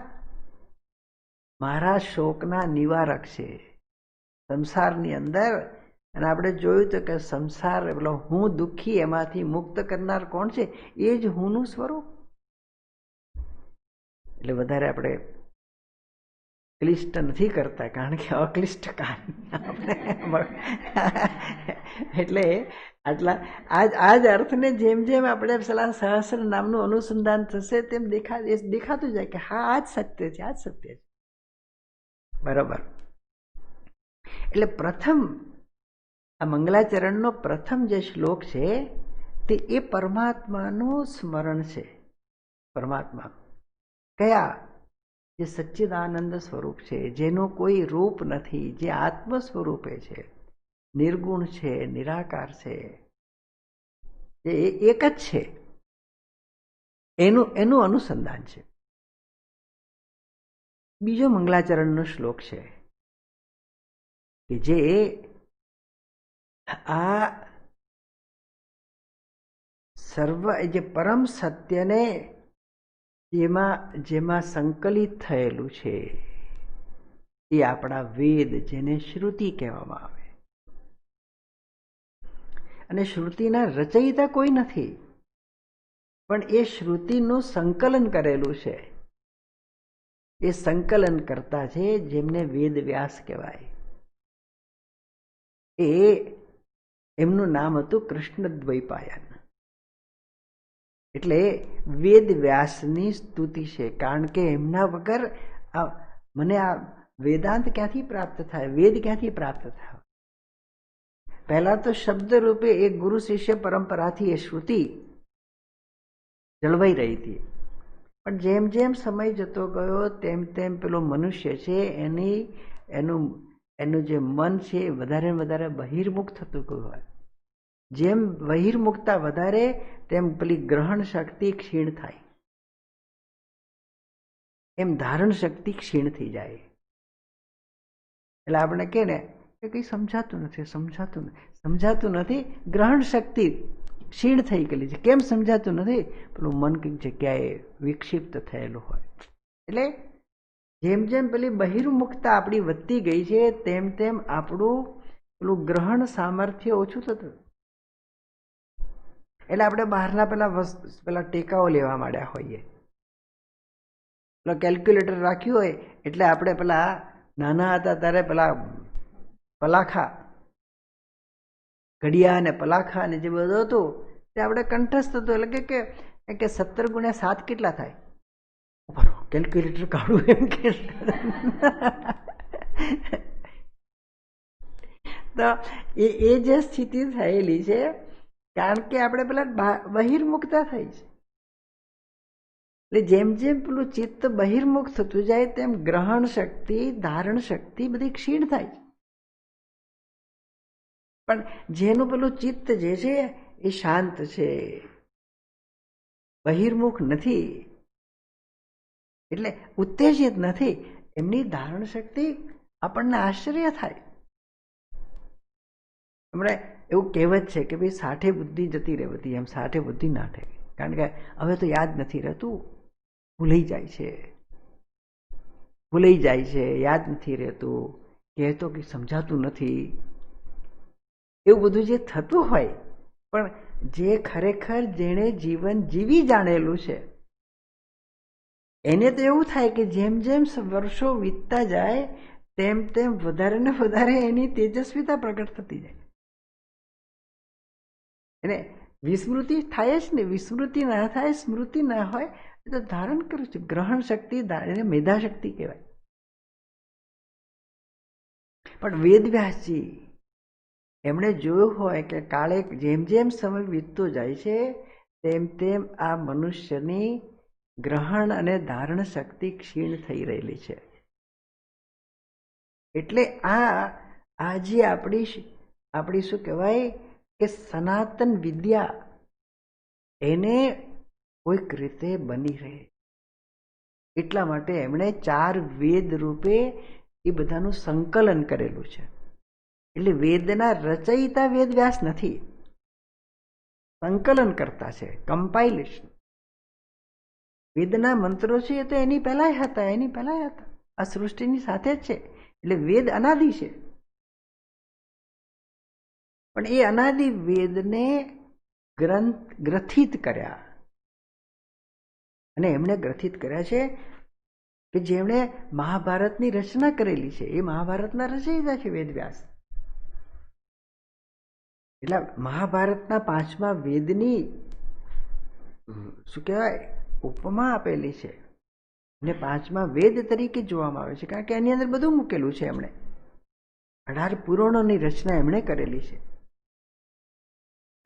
મારા શોકના નિવારક છે સંસારની અંદર. અને આપણે જોયું તો કે સંસાર પેલો હું દુઃખી, એમાંથી મુક્ત કરનાર કોણ છે? એ જ હુંનું સ્વરૂપ. એટલે વધારે આપણે ક્લિષ્ટ નથી કરતા, કારણ કે અક્લિષ્ટ એટલે આટલા આ જ અર્થને જેમ જેમ આપણે પેલા સહસ્ર નામનું અનુસંધાન થશે તેમ દેખાતું જાય કે હા આ જ સત્ય છે, આ જ સત્ય છે. બરોબર. એટલે પ્રથમ આ મંગલાચરણનો પ્રથમ જે શ્લોક છે તે એ પરમાત્માનું સ્મરણ છે. પરમાત્મા કયા? જે સચ્ચિદાનંદ સ્વરૂપ છે, જેનું કોઈ રૂપ નથી, જે આત્મ સ્વરૂપે છે, નિર્ગુણ છે, નિરાકાર છે, જે એક જ છે, એનું અનુસંધાન છે. બીજો મંગલાચરણનો શ્લોક છે કે જે આ સર્વ જે પરમ સત્યને જેમાં સંકલિત થયેલું છે એ આપણા વેદ, જેને શ્રુતિ કહેવામાં આવે. અને શ્રુતિના રચયિતા કોઈ નથી, પણ એ શ્રુતિનું સંકલન કરેલું છે. એ સંકલન કરતા છે જેમને વેદ વ્યાસ કહેવાય. એમનું નામ હતું કૃષ્ણદ્વૈપાયન. એટલે વેદ વ્યાસની સ્તુતિ છે, કારણ કે એમના વગર મને આ વેદાંત ક્યાંથી પ્રાપ્ત થાય, વેદ ક્યાંથી પ્રાપ્ત થાય? પહેલા તો શબ્દ રૂપે એક ગુરુ શિષ્ય પરંપરાથી એ શ્રુતિ જળવાઈ રહી હતી. પણ જેમ જેમ સમય જતો ગયો તેમ તેમ પેલો મનુષ્ય છે એનું જે મન છે એ વધારે ને વધારે બહિર્મુખ થતું ગયું હોય. જેમ બહિર્મુખતા વધારે તેમ પેલી ગ્રહણ શક્તિ ક્ષીણ થાય, એમ ધારણ શક્તિ ક્ષીણ થઈ જાય. એટલે આપણે કહે ને કે કંઈ સમજાતું નથી, ગ્રહણ શક્તિ ક્ષીણ થઈ ગયેલી છે. કેમ સમજાતું નથી? પેલું મન કંઈક જગ્યાએ વિક્ષિપ્ત થયેલું હોય. એટલે જેમ જેમ પેલી બહિર્મુખતા આપણી વધતી ગઈ છે તેમ તેમ આપણું પેલું ગ્રહણ સામર્થ્ય ઓછું થતું. એટલે આપણે બહારના પેલા ટેકાઓ લેવા માંડ્યા હોઈએ. પેલા કેલ્ક્યુલેટર રાખ્યું હોય એટલે આપણે પેલા નાના હતા ત્યારે પેલા પલાખા, ઘડિયા અને પલાખા અને જે બધું હતું તે આપણે કંઠસ્થ હતું. એટલે કે 17 × 7 કેટલા થાય? બરાબર, કેલ્ક્યુલેટર કાઢું એમ કે તો એ જે સ્થિતિ થયેલી છે કારણ કે આપણે પેલા બહિર્મુખતા થઈ છે. એટલે જેમ જેમ પેલું ચિત્ત બહિર્મુખ થતું જાય તેમ ગ્રહણ શક્તિ, ધારણ શક્તિ બધી ક્ષીણ થાય છે. પણ જેનું પેલું ચિત્ત જે છે એ શાંત છે, બહિર્મુખ નથી, એટલે ઉત્તેજિત નથી, એમની ધારણ શક્તિ આપણને આશ્ચર્ય થાય. હમણાં એવું કહેવત છે કે ભાઈ 60 બુદ્ધિ જતી રહેતી, એમ 60 બુદ્ધિ ના થાય. કારણ કે હવે તો યાદ નથી રહેતું, ભૂલાઈ જાય છે, યાદ નથી રહેતું, કહેતો કે સમજાતું નથી, એવું બધું જે થતું હોય. પણ જે ખરેખર જેણે જીવન જીવી જાણેલું છે એને તો એવું થાય કે જેમ જેમ વર્ષો વીતતા જાય તેમ તેમ વધારે ને વધારે એની તેજસ્વીતા પ્રગટ થતી જાય. એને વિસ્મૃતિ થાય જ ને, વિસ્મૃતિ ના થાય, સ્મૃતિ ના હોય તો ધારણ કર્યું છે. ગ્રહણ શક્તિ એને મેધા શક્તિ કહેવાય. પણ વેદવ્યાસજી એમણે જોયું હોય કે કાળે જેમ જેમ સમય વીતતો જાય છે તેમ તેમ આ મનુષ્યની ગ્રહણ અને ધારણ શક્તિ ક્ષીણ થઈ રહેલી છે. એટલે આ જે આપણી શું કહેવાય કે સનાતન વિદ્યા એને કોઈક રીતે બની રહે એટલા માટે એમણે 4 વેદ રૂપે એ બધાનું સંકલન કરેલું છે. એટલે વેદના રચયિતા વેદ વ્યાસ નથી, સંકલન કરતા છે, કમ્પાઇલેશન. વેદના મંત્રો છે તો એની પહેલા હતા, આ સૃષ્ટિની સાથે જ છે. એટલે વેદ અનાદિ છે. પણ એ અનાદિ વેદને ગ્રથિત કર્યા, અને એમણે ગ્રથિત કર્યા છે કે જેમણે મહાભારતની રચના કરેલી છે. એ મહાભારતના રચયિતા છે વેદવ્યાસ. એટલે મહાભારતના 5મા વેદની શું કહેવાય ઉપમા આપેલી છે ને 5મા વેદ તરીકે જોવામાં આવે છે, કારણ કે એની અંદર બધું મૂકેલું છે. એમણે 18 પુરાણોની રચના એમણે કરેલી છે.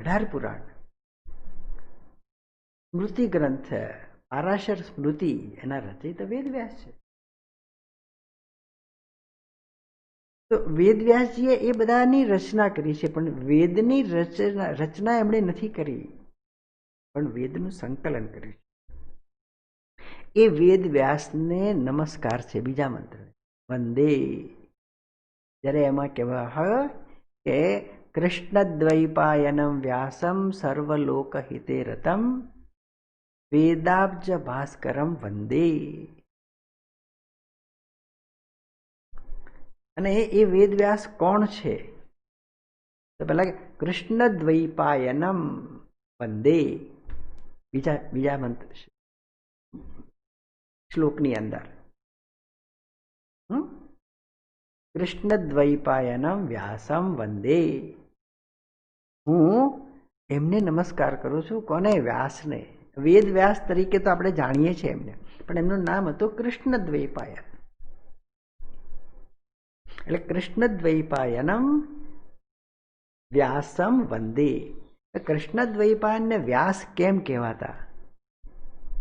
18 પુરાણ, સ્મૃતિ ગ્રંથ, પારાશર સ્મૃતિ, એના રચયિતા વેદવ્યાસ છે. તો વેદવ્યાસજીએ એ બધાની રચના કરી છે, પણ વેદની રચના એમણે નથી કરી, પણ વેદનું સંકલન કર્યું છે. એ વેદ વ્યાસને નમસ્કાર છે. બીજા મંત્ર વંદે, જ્યારે એમાં કહેવા હોય કે કૃષ્ણદ્વૈપાયનમ વ્યાસમ સર્વલોકહિતે રતમ વેદાબ્જ ભાસ્કરમ વંદે. અને એ વેદવ્યાસ કોણ છે? તો પેલા કૃષ્ણદ્વૈપાયનમ વંદે, બીજા મંત્ર શ્લોકની અંદર કૃષ્ણદ્વૈપાયનમ વ્યાસમ વંદે. હું એમને નમસ્કાર કરું છું. કોને? વ્યાસને. વેદ વ્યાસ તરીકે તો આપણે જાણીએ છીએ એમને, પણ એમનું નામ હતું કૃષ્ણદ્વૈપાયન. એટલે કૃષ્ણદ્વૈપાયનમ વ્યાસમ વંદે. કૃષ્ણદ્વૈપાયનને વ્યાસ કેમ કહેવાતા?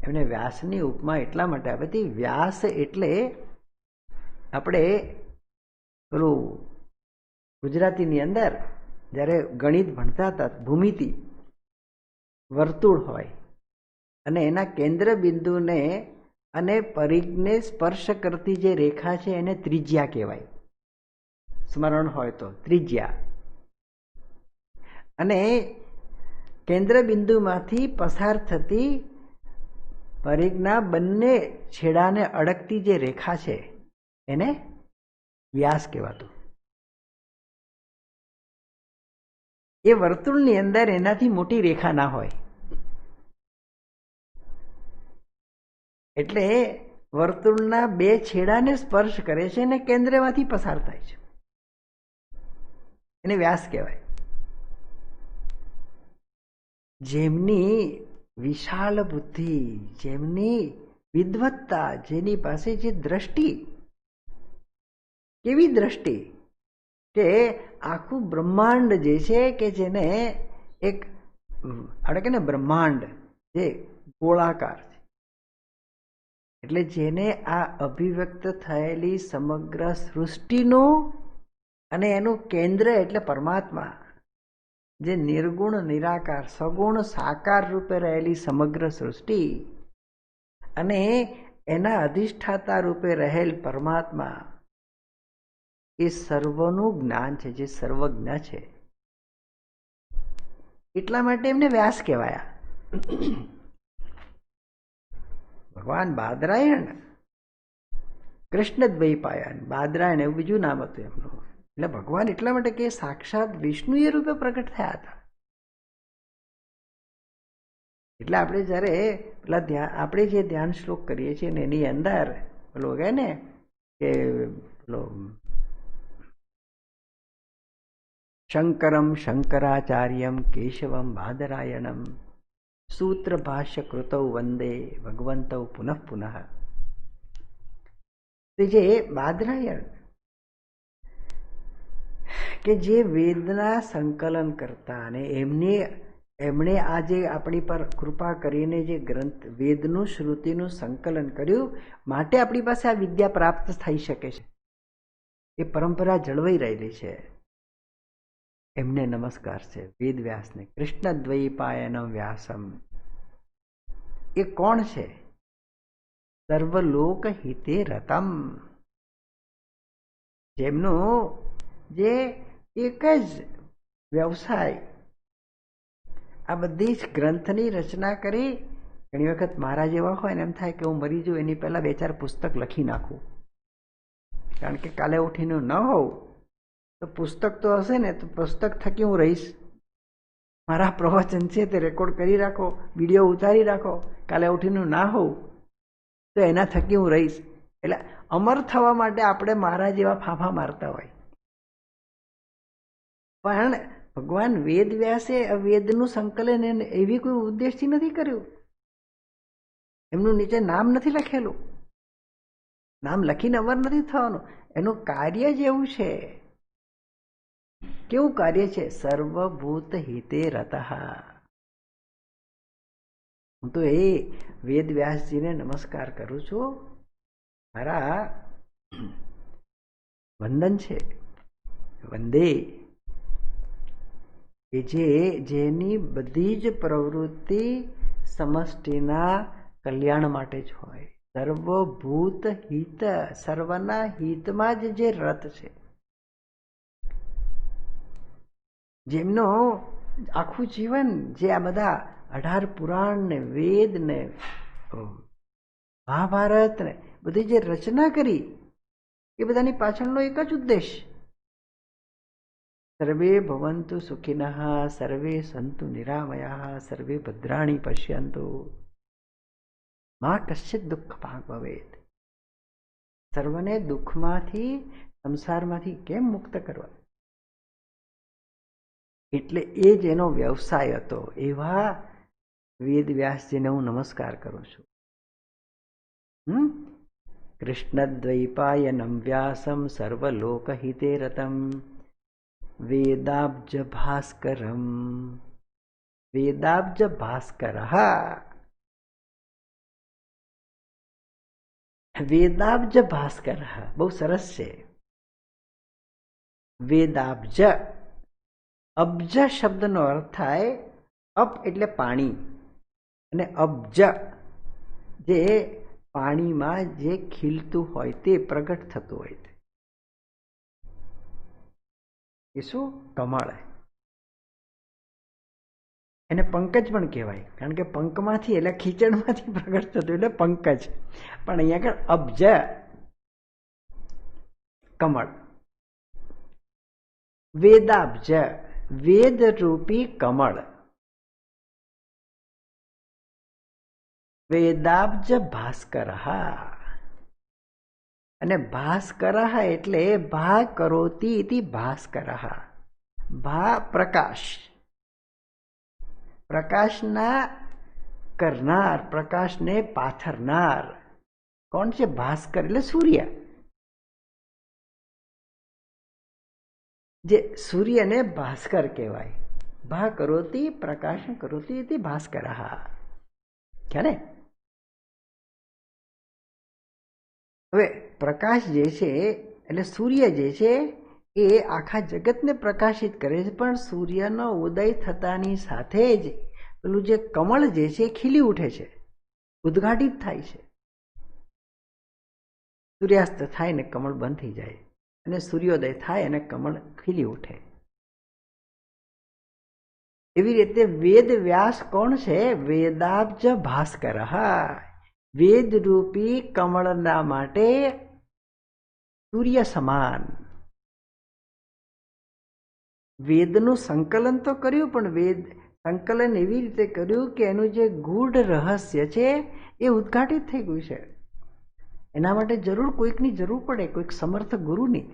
એમને વ્યાસની ઉપમા એટલા માટે આપી હતી. વ્યાસ એટલે આપણે પેલું ગુજરાતીની અંદર જ્યારે ગણિત ભણતા હતા, ભૂમિતિ વર્તુળ હોય અને એના કેન્દ્ર બિંદુને અને પરિઘને સ્પર્શ કરતી જે રેખા છે એને ત્રિજ્યા કહેવાય. સ્મરણ હોય તો ત્રિજ્યા. અને કેન્દ્ર બિંદુમાંથી પસાર થતી પરિઘના બંને છેડાને અડકતી જે રેખા છે એને વ્યાસ કહેવાતું. એ વર્તુળની અંદર એનાથી મોટી રેખા ના હોય, એટલે વર્તુળના બે છેડાને સ્પર્શ કરે છે અને કેન્દ્રમાંથી પસાર થાય છે, એને વ્યાસ કહેવાય. જેમની વિશાળ બુદ્ધિ, જેમની વિદ્વત્તા, જેની પાસે જે દ્રષ્ટિ, કેવી દ્રષ્ટિ કે આખું બ્રહ્માંડ જે છે કે જેને એક આપણે કહે ને બ્રહ્માંડ જે ગોળાકાર છે, એટલે જેને આ અભિવ્યક્ત થયેલી સમગ્ર સૃષ્ટિનું અને એનું કેન્દ્ર એટલે પરમાત્મા, જે નિર્ગુણ નિરાકાર સગુણ સાકાર રૂપે રહેલી સમગ્ર સૃષ્ટિ અને એના અધિષ્ઠાતા રૂપે રહેલ પરમાત્મા, એ સર્વનું જ્ઞાન છે, જે સર્વજ્ઞ છે. એટલા માટે એમને વ્યાસ કહેવાયા. ભગવાન બાદરાયણ, કૃષ્ણદ્વૈપાયન, બાદરાયણ એવું બીજું નામ હતું એમનું. એટલે ભગવાન એટલા માટે કે સાક્ષાત વિષ્ણુ એ રૂપે પ્રગટ થયા હતા. એટલે આપણે જ્યારે પેલા આપણે જે ધ્યાન શ્લોક કરીએ છીએ ને એની અંદર પેલો કહે ને કે પેલો શંકરમ શંકરાચાર્યમ કેશવમ બાદરાયણમ સૂત્ર ભાષ્ય કૃતૌ વંદે ભગવંતૌ પુનઃ પુનઃ. જે બાદરાયણ કે જે વેદના સંકલન કરતા અને એમણે આજે આપણી પર કૃપા કરીને જે ગ્રંથ વેદનું શ્રુતિનું સંકલન કર્યું, માટે આપણી પાસે આ વિદ્યા પ્રાપ્ત થઈ શકે છે. એ પરંપરા જળવાઈ રહેલી છે. એમને નમસ્કાર છે, વેદવ્યાસને. કૃષ્ણદ્વૈપાયનમ વ્યાસમ. એ કોણ છે? સર્વલોક હિતે રતમ. જેમનું જે એક જ વ્યવસાય, આ બધી જ ગ્રંથની રચના કરી. ઘણી વખત મારા જેવા હોય ને એમ થાય કે હું મરી જાઉં એની પહેલા 2-4 પુસ્તક લખી નાખું, કારણ કે કાલે ઉઠીને ન હોઉં તો પુસ્તક તો હશે ને, તો પુસ્તક થકી હું રહીશ. મારા પ્રવચન છે તે રેકોર્ડ કરી રાખો, વિડીયો ઉતારી રાખો. કાલે ઉઠીને ના હોઉં તો એના થકી હું રહીશ. એટલે અમર થવા માટે આપણે મારા જેવા ફાંફા મારતા હોય. પણ ભગવાન વેદ વ્યાસે વેદનું સંકલન એવી કોઈ ઉદ્દેશથી નથી કર્યું. એમનું નીચે નામ નથી લખેલું, નામ લખીને અમર નથી થવાનું. એનું કાર્ય જ એવું છે. કેવું કાર્ય છે? સર્વભૂત હિતે રતઃ. હું તો એ વેદ વ્યાસજીને નમસ્કાર કરું છું. મારા વંદન છે, વંદે. કે જેની બધી જ પ્રવૃત્તિ સમષ્ટિના કલ્યાણ માટે જ હોય. સર્વભૂત હિત, સર્વના હિતમાં જ જે રત છે. જેમનો આખું જીવન, જે આ બધા 18 પુરાણ ને વેદ ને મહાભારત ને બધી જે રચના કરી, એ બધાની પાછળનો એક જ ઉદ્દેશ, સર્વે ભવંતુ સુખિનઃ, સર્વે સંતુ નિરામયા, સર્વે ભદ્રાણી પશ્યંતુ, મા કશ્ચિત દુઃખ ભાગ ભવેત. સર્વને દુઃખમાંથી, સંસારમાંથી કેમ મુક્ત કરવા? એટલે એ જ એનો વ્યવસાય હતો. એવા વેદ વ્યાસજીને હું નમસ્કાર કરું છું. કૃષ્ણદ્વૈપાયનમ વ્યાસમ સર્વલોકહિતે રતમ વેદાબ્જ ભાસ્કરમ. વેદાબ્જ ભાસ્કર. વેદાબ્જ ભાસ્કર બહુ સરસ છે. વેદાબ્જ, અબ્જ શબ્દનો અર્થ થાય અપ એટલે પાણી, અને અબ્જ જે પાણીમાં જે ખીલતું હોય તે, પ્રગટ થતું હોય તે, એ શું? કમળ. એને પંકજ પણ કહેવાય, કારણ કે પંકમાંથી એટલે ખીચડમાંથી પ્રગટ થતું એટલે પંકજ. પણ અહીંયા આગળ અબ્જ, કમળ. વેદાબ્જ, વેદ રૂપી કમળ. વેદાબ્જ ભાસ્કર. અને ભાસ્કર એટલે ભા કરોતિ ઇતિ ભાસ્કર. ભા પ્રકાશ, પ્રકાશના કરનાર, પ્રકાશને પાથરનાર કોણ છે? ભાસ્કર એટલે સૂર્ય. જે સૂર્યને ભાસ્કર કહેવાય. ભા કરોતિ પ્રકાશ કરોતિ ઇતિ ભાસ્કર. ખ્યાલ ને? હવે પ્રકાશ જે છે એટલે સૂર્ય જે છે એ આખા જગતને પ્રકાશિત કરે છે, પણ સૂર્યનો ઉદય થતાની સાથે જ પેલું જે કમળ જે છે એ ખીલી ઉઠે છે, ઉદ્ઘાટિત થાય છે. સૂર્યાસ્ત થાય ને કમળ બંધ થઈ જાય, અને સૂર્યોદય થાય અને કમળ ખીલી ઉઠે. એવી રીતે વેદ વ્યાસ કોણ છે? વેદાબ્જ ભાસ્કર. વેદ રૂપી કમળના માટે સૂર્ય સમાન. વેદનું સંકલન તો કર્યું, પણ વેદ સંકલન એવી રીતે કર્યું કે એનું જે ગૂઢ રહસ્ય છે એ ઉદ્ઘાટિત થઈ ગયું છે. એના માટે કોઈકની જરૂર પડે, કોઈક સમર્થ ગુરુની.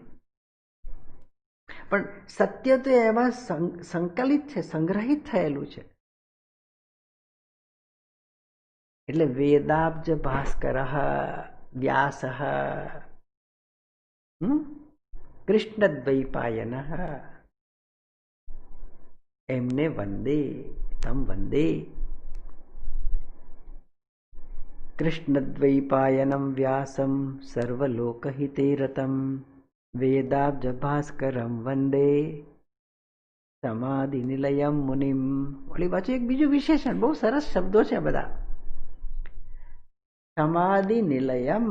પણ સત્ય તો એમાં સંકલિત છે, સંગ્રહિત થયેલું છે. એટલે વેદાબ્જ ભાસ્કર વ્યાસ કૃષ્ણદ્વૈપાયન એમને વંદે. તમ વંદે. કૃષ્ણદ્વૈપાયનમ વ્યાસમ સર્વલોકહિતે રતમ વેદાબ્જ ભાસ્કરમ વંદે સમાધિ નિલયમ મુનિમ. ઓલી પાછું એક બીજું વિશેષણ, બહુ સરસ શબ્દો છે બધા. સમાધિ નિલયમ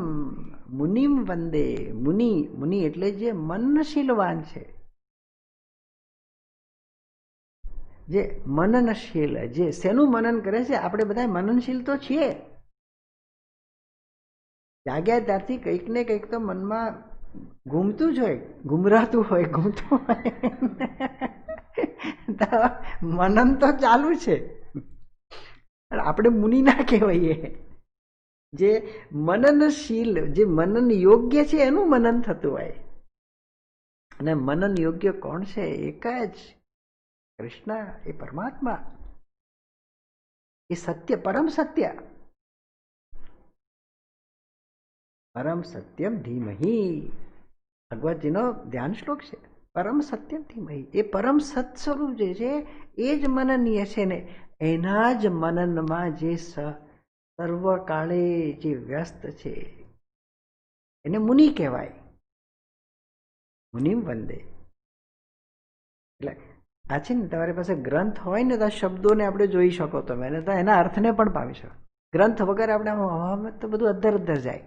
મુનિમ વંદે. મુનિ, મુનિ એટલે જે મનનશીલવાન છે, જે મનનશીલ, જે શેનું મનન કરે છે? આપણે બધા મનનશીલ તો છીએ. જાગ્યા ત્યારથી કંઈક ને કંઈક તો મનમાં ઘૂમતું જ હોય, ઘૂમરાતું હોય, ઘૂમતું હોય. મનન તો ચાલુ છે. આપણે મુનિ ના કહેવાઈએ. જે મનનશીલ, જે મનન યોગ્ય છે એનું મનન થતું હોય. અને મનન યોગ્ય કોણ છે? એક જ કૃષ્ણ, એ પરમાત્મા, એ સત્ય, પરમ સત્ય. પરમ સત્યમ ધીમહી, ભગવતજીનો ધ્યાન શ્લોક છે. પરમ સત્યમ ધીમહી, એ પરમ સત સ્વરૂપ જે છે એ જ મનનીય છે ને એના જ મનનમાં જે સર્વકાળે જે વ્યસ્ત છે એને મુનિ કહેવાય. મુનિમ વંદે. એટલે આ છે ને, તમારી પાસે ગ્રંથ હોય ને તો આ શબ્દોને આપણે જોઈ શકો તમે, તો એના અર્થને પણ પામી શકો. ગ્રંથ વગર આપણે હવામાં તો બધું અધ્ધર અધ્ધર જાય.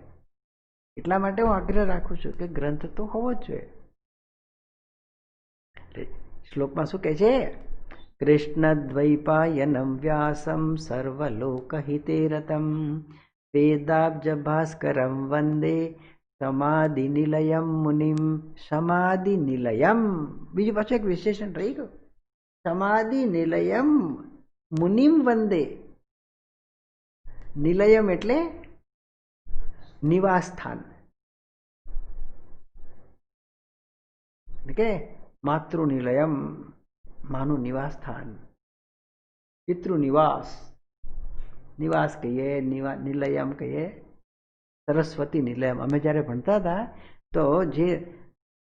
એટલા માટે હું આગ્રહ રાખું છું કે ગ્રંથ તો હોવો જ જોઈએ. શ્લોકમાં શું કહે છે? કૃષ્ણદ્વૈપાયનમ વ્યાસમ સર્વલોકહિતે રતમ વેદાબ્જ ભાસ્કરમ વંદે સમાધિ નિલયમ મુનિમ. સમાધિ નિલયમ, બીજું પાછું એક વિશેષણ રહી ગયું. સમાધિ નિલયમ મુનિમ વંદે. નિલયમ એટલે નિવાસ સ્થાન, એટલે કે માતૃ નિલયમ, માનું નિવાસ સ્થાન, પિતૃ નિવાસ, નિવાસ કહીએ, નિલયમ કહીએ, સરસ્વતી નિલયમ. અમે જ્યારે ભણતા હતા તો જે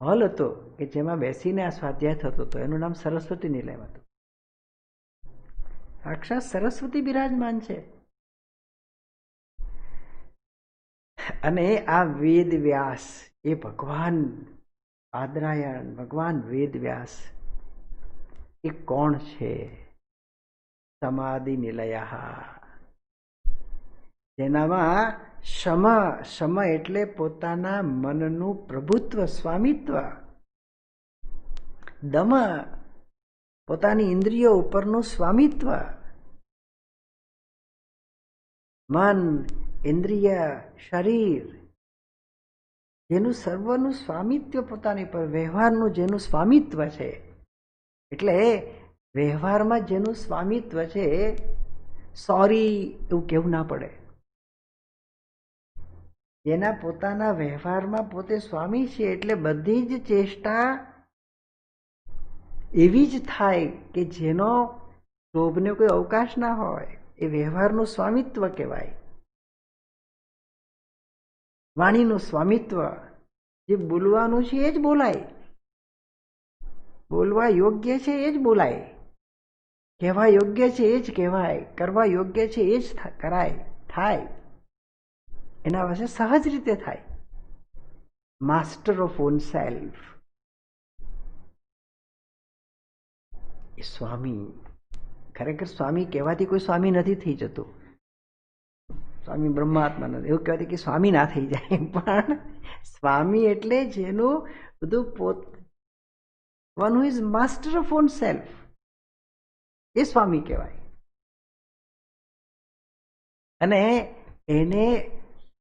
હોલ હતો કે જેમાં બેસીને આ સ્વાધ્યાય થતો હતો એનું નામ સરસ્વતી નિલયમ હતું. સાક્ષાત સરસ્વતી બિરાજમાન છે. અને આ વેદ વ્યાસ એ ભગવાન પાદરાયણ, ભગવાન વેદ વ્યાસ એ કોણ છે? સમાધિ નિલયા, જેનામાં શમ એટલે પોતાના મનનું પ્રભુત્વ, સ્વામિત્વ, દમ પોતાની ઇન્દ્રિયો ઉપરનું સ્વામિત્વ, મન, ઇન્દ્રિય, શરીર, જેનું સર્વનું સ્વામિત્વ પોતાની પર, વ્યવહારનું જેનું સ્વામિત્વ છે. એટલે વ્યવહારમાં જેનું સ્વામિત્વ છે, સોરી એવું કહેવું ના પડે. જેના પોતાના વ્યવહારમાં પોતે સ્વામી છે એટલે બધી જ ચેષ્ટા એવી જ થાય કે જેનો શોભને કોઈ અવકાશ ના હોય. એ વ્યવહારનું સ્વામિત્વ કહેવાય. વાણીનું સ્વામિત્વ, જે બોલવાનું છે એ જ બોલાય, બોલવા યોગ્ય છે એ જ બોલાય, કહેવા યોગ્ય છે એ જ કહેવાય, કરવા યોગ્ય છે એ જ કરાય, થાય. એના પાસે સહજ રીતે થાય. માસ્ટર ઓફ ઓન સેલ્ફ એ સ્વામી. ખરેખર સ્વામી કહેવાથી કોઈ સ્વામી નથી થઈ જતું. સ્વામી બ્રહ્માત્મા નથી એવું કહેવાથી કે સ્વામી ના થઈ જાય. પણ સ્વામી એટલે જેનું બધું one who is master of own self, એ સ્વામી કહેવાય. અને એને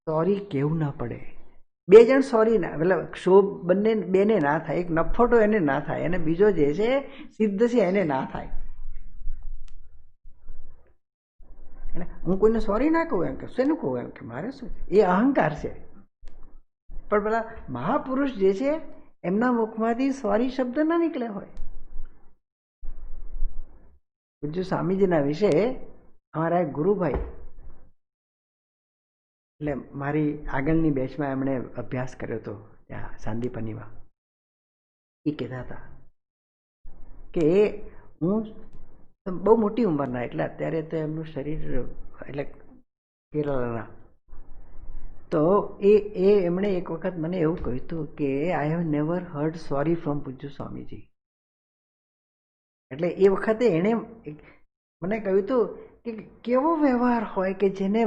સોરી કેવું ના પડે. બે જણ સોરી ના, મતલબ ક્ષોભ બેને ના થાય. એક નફોટો એને ના થાય અને બીજો જે છે સિદ્ધ છે એને ના થાય. હું કોઈને સોરી ના કહું એમ કે શેનું કહું એમ કે મારે શું, એ અહંકાર છે. પણ પેલા મહાપુરુષ જે છે એમના મુખમાંથી સોરી શબ્દ ના નીકળે હોય. પૂજ્ય સ્વામીજીના વિશે અમારા એક ગુરુભાઈ, એટલે મારી આગળની બેચમાં એમણે અભ્યાસ કર્યો હતો ત્યાં સાંદીપનીમાં, એ કહેતા હતા કે હું બહુ મોટી ઉંમરના, એટલે અત્યારે તો એમનું શરીર એટલે કેરળના, તો એમણે એક વખત મને એવું કહ્યું હતું કે I have never heard sorry from પૂજ્ય સ્વામીજી. એટલે એ વખતે એણે મને કહ્યું હતું કે કેવો વ્યવહાર હોય કે જેને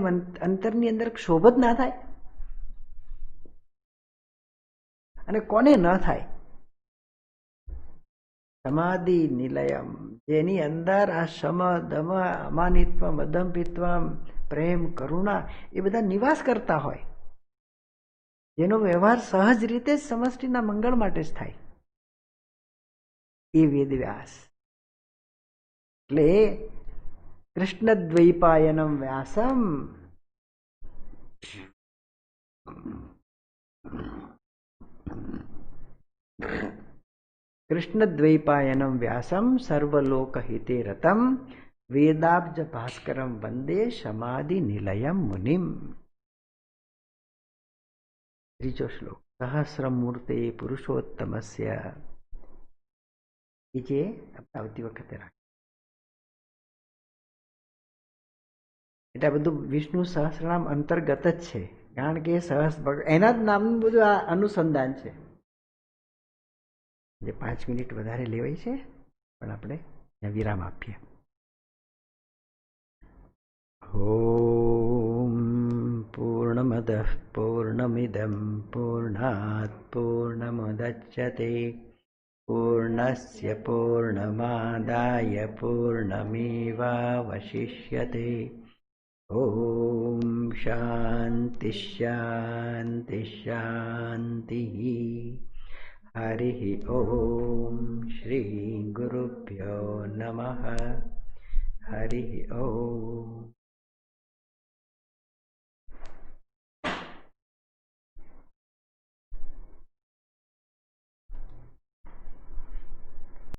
અંતરની અંદર ક્ષોભ જ ના થાય, અને કોને ન થાય. સમાધિ નિલયમ, જેની અંદર આ શમ, દમ, અમાનિત્વ, મદંપિત્વ, પ્રેમ, કરુણા એ બધા નિવાસ કરતા હોય, જેનો વ્યવહાર સહજ રીતે જ સમષ્ટિના મંગળ માટે જ થાય, એ વેદવ્યાસ. એટલે કૃષ્ણદ્વૈપાયનમ વ્યાસમ, કૃષ્ણદ્વૈપાયનમ વ્યાસમ સર્વલોકહિતે રતમ વેદાબ્જ ભાસ્કરમ વંદે સમાધિ નિલયમ મુનિમ. ત્રીજો શ્લોક સહસ્રમૂર્તે પુરુષોત્તમસ્ય, એ જે આવતી વખતે રાખ. એટલે બધું વિષ્ણુ સહસ્રનામ અંતર્ગત જ છે, કારણ કે એના જ નામનું બધું આ અનુસંધાન છે. જે 5 મિનિટ વધારે લેવાય છે, પણ આપણે વિરામ આપીએ. ઓમ પૂર્ણમદ પૂર્ણમિદમ પૂર્ણાત પૂર્ણમુદચ્યતે पूर्णस्य पूर्णमादाय पूर्णमेवावशिष्यते। ॐ शान्ति शान्ति शान्तिः। हरिः ॐ श्रीगुरुभ्यो नमः। हरिः ॐ।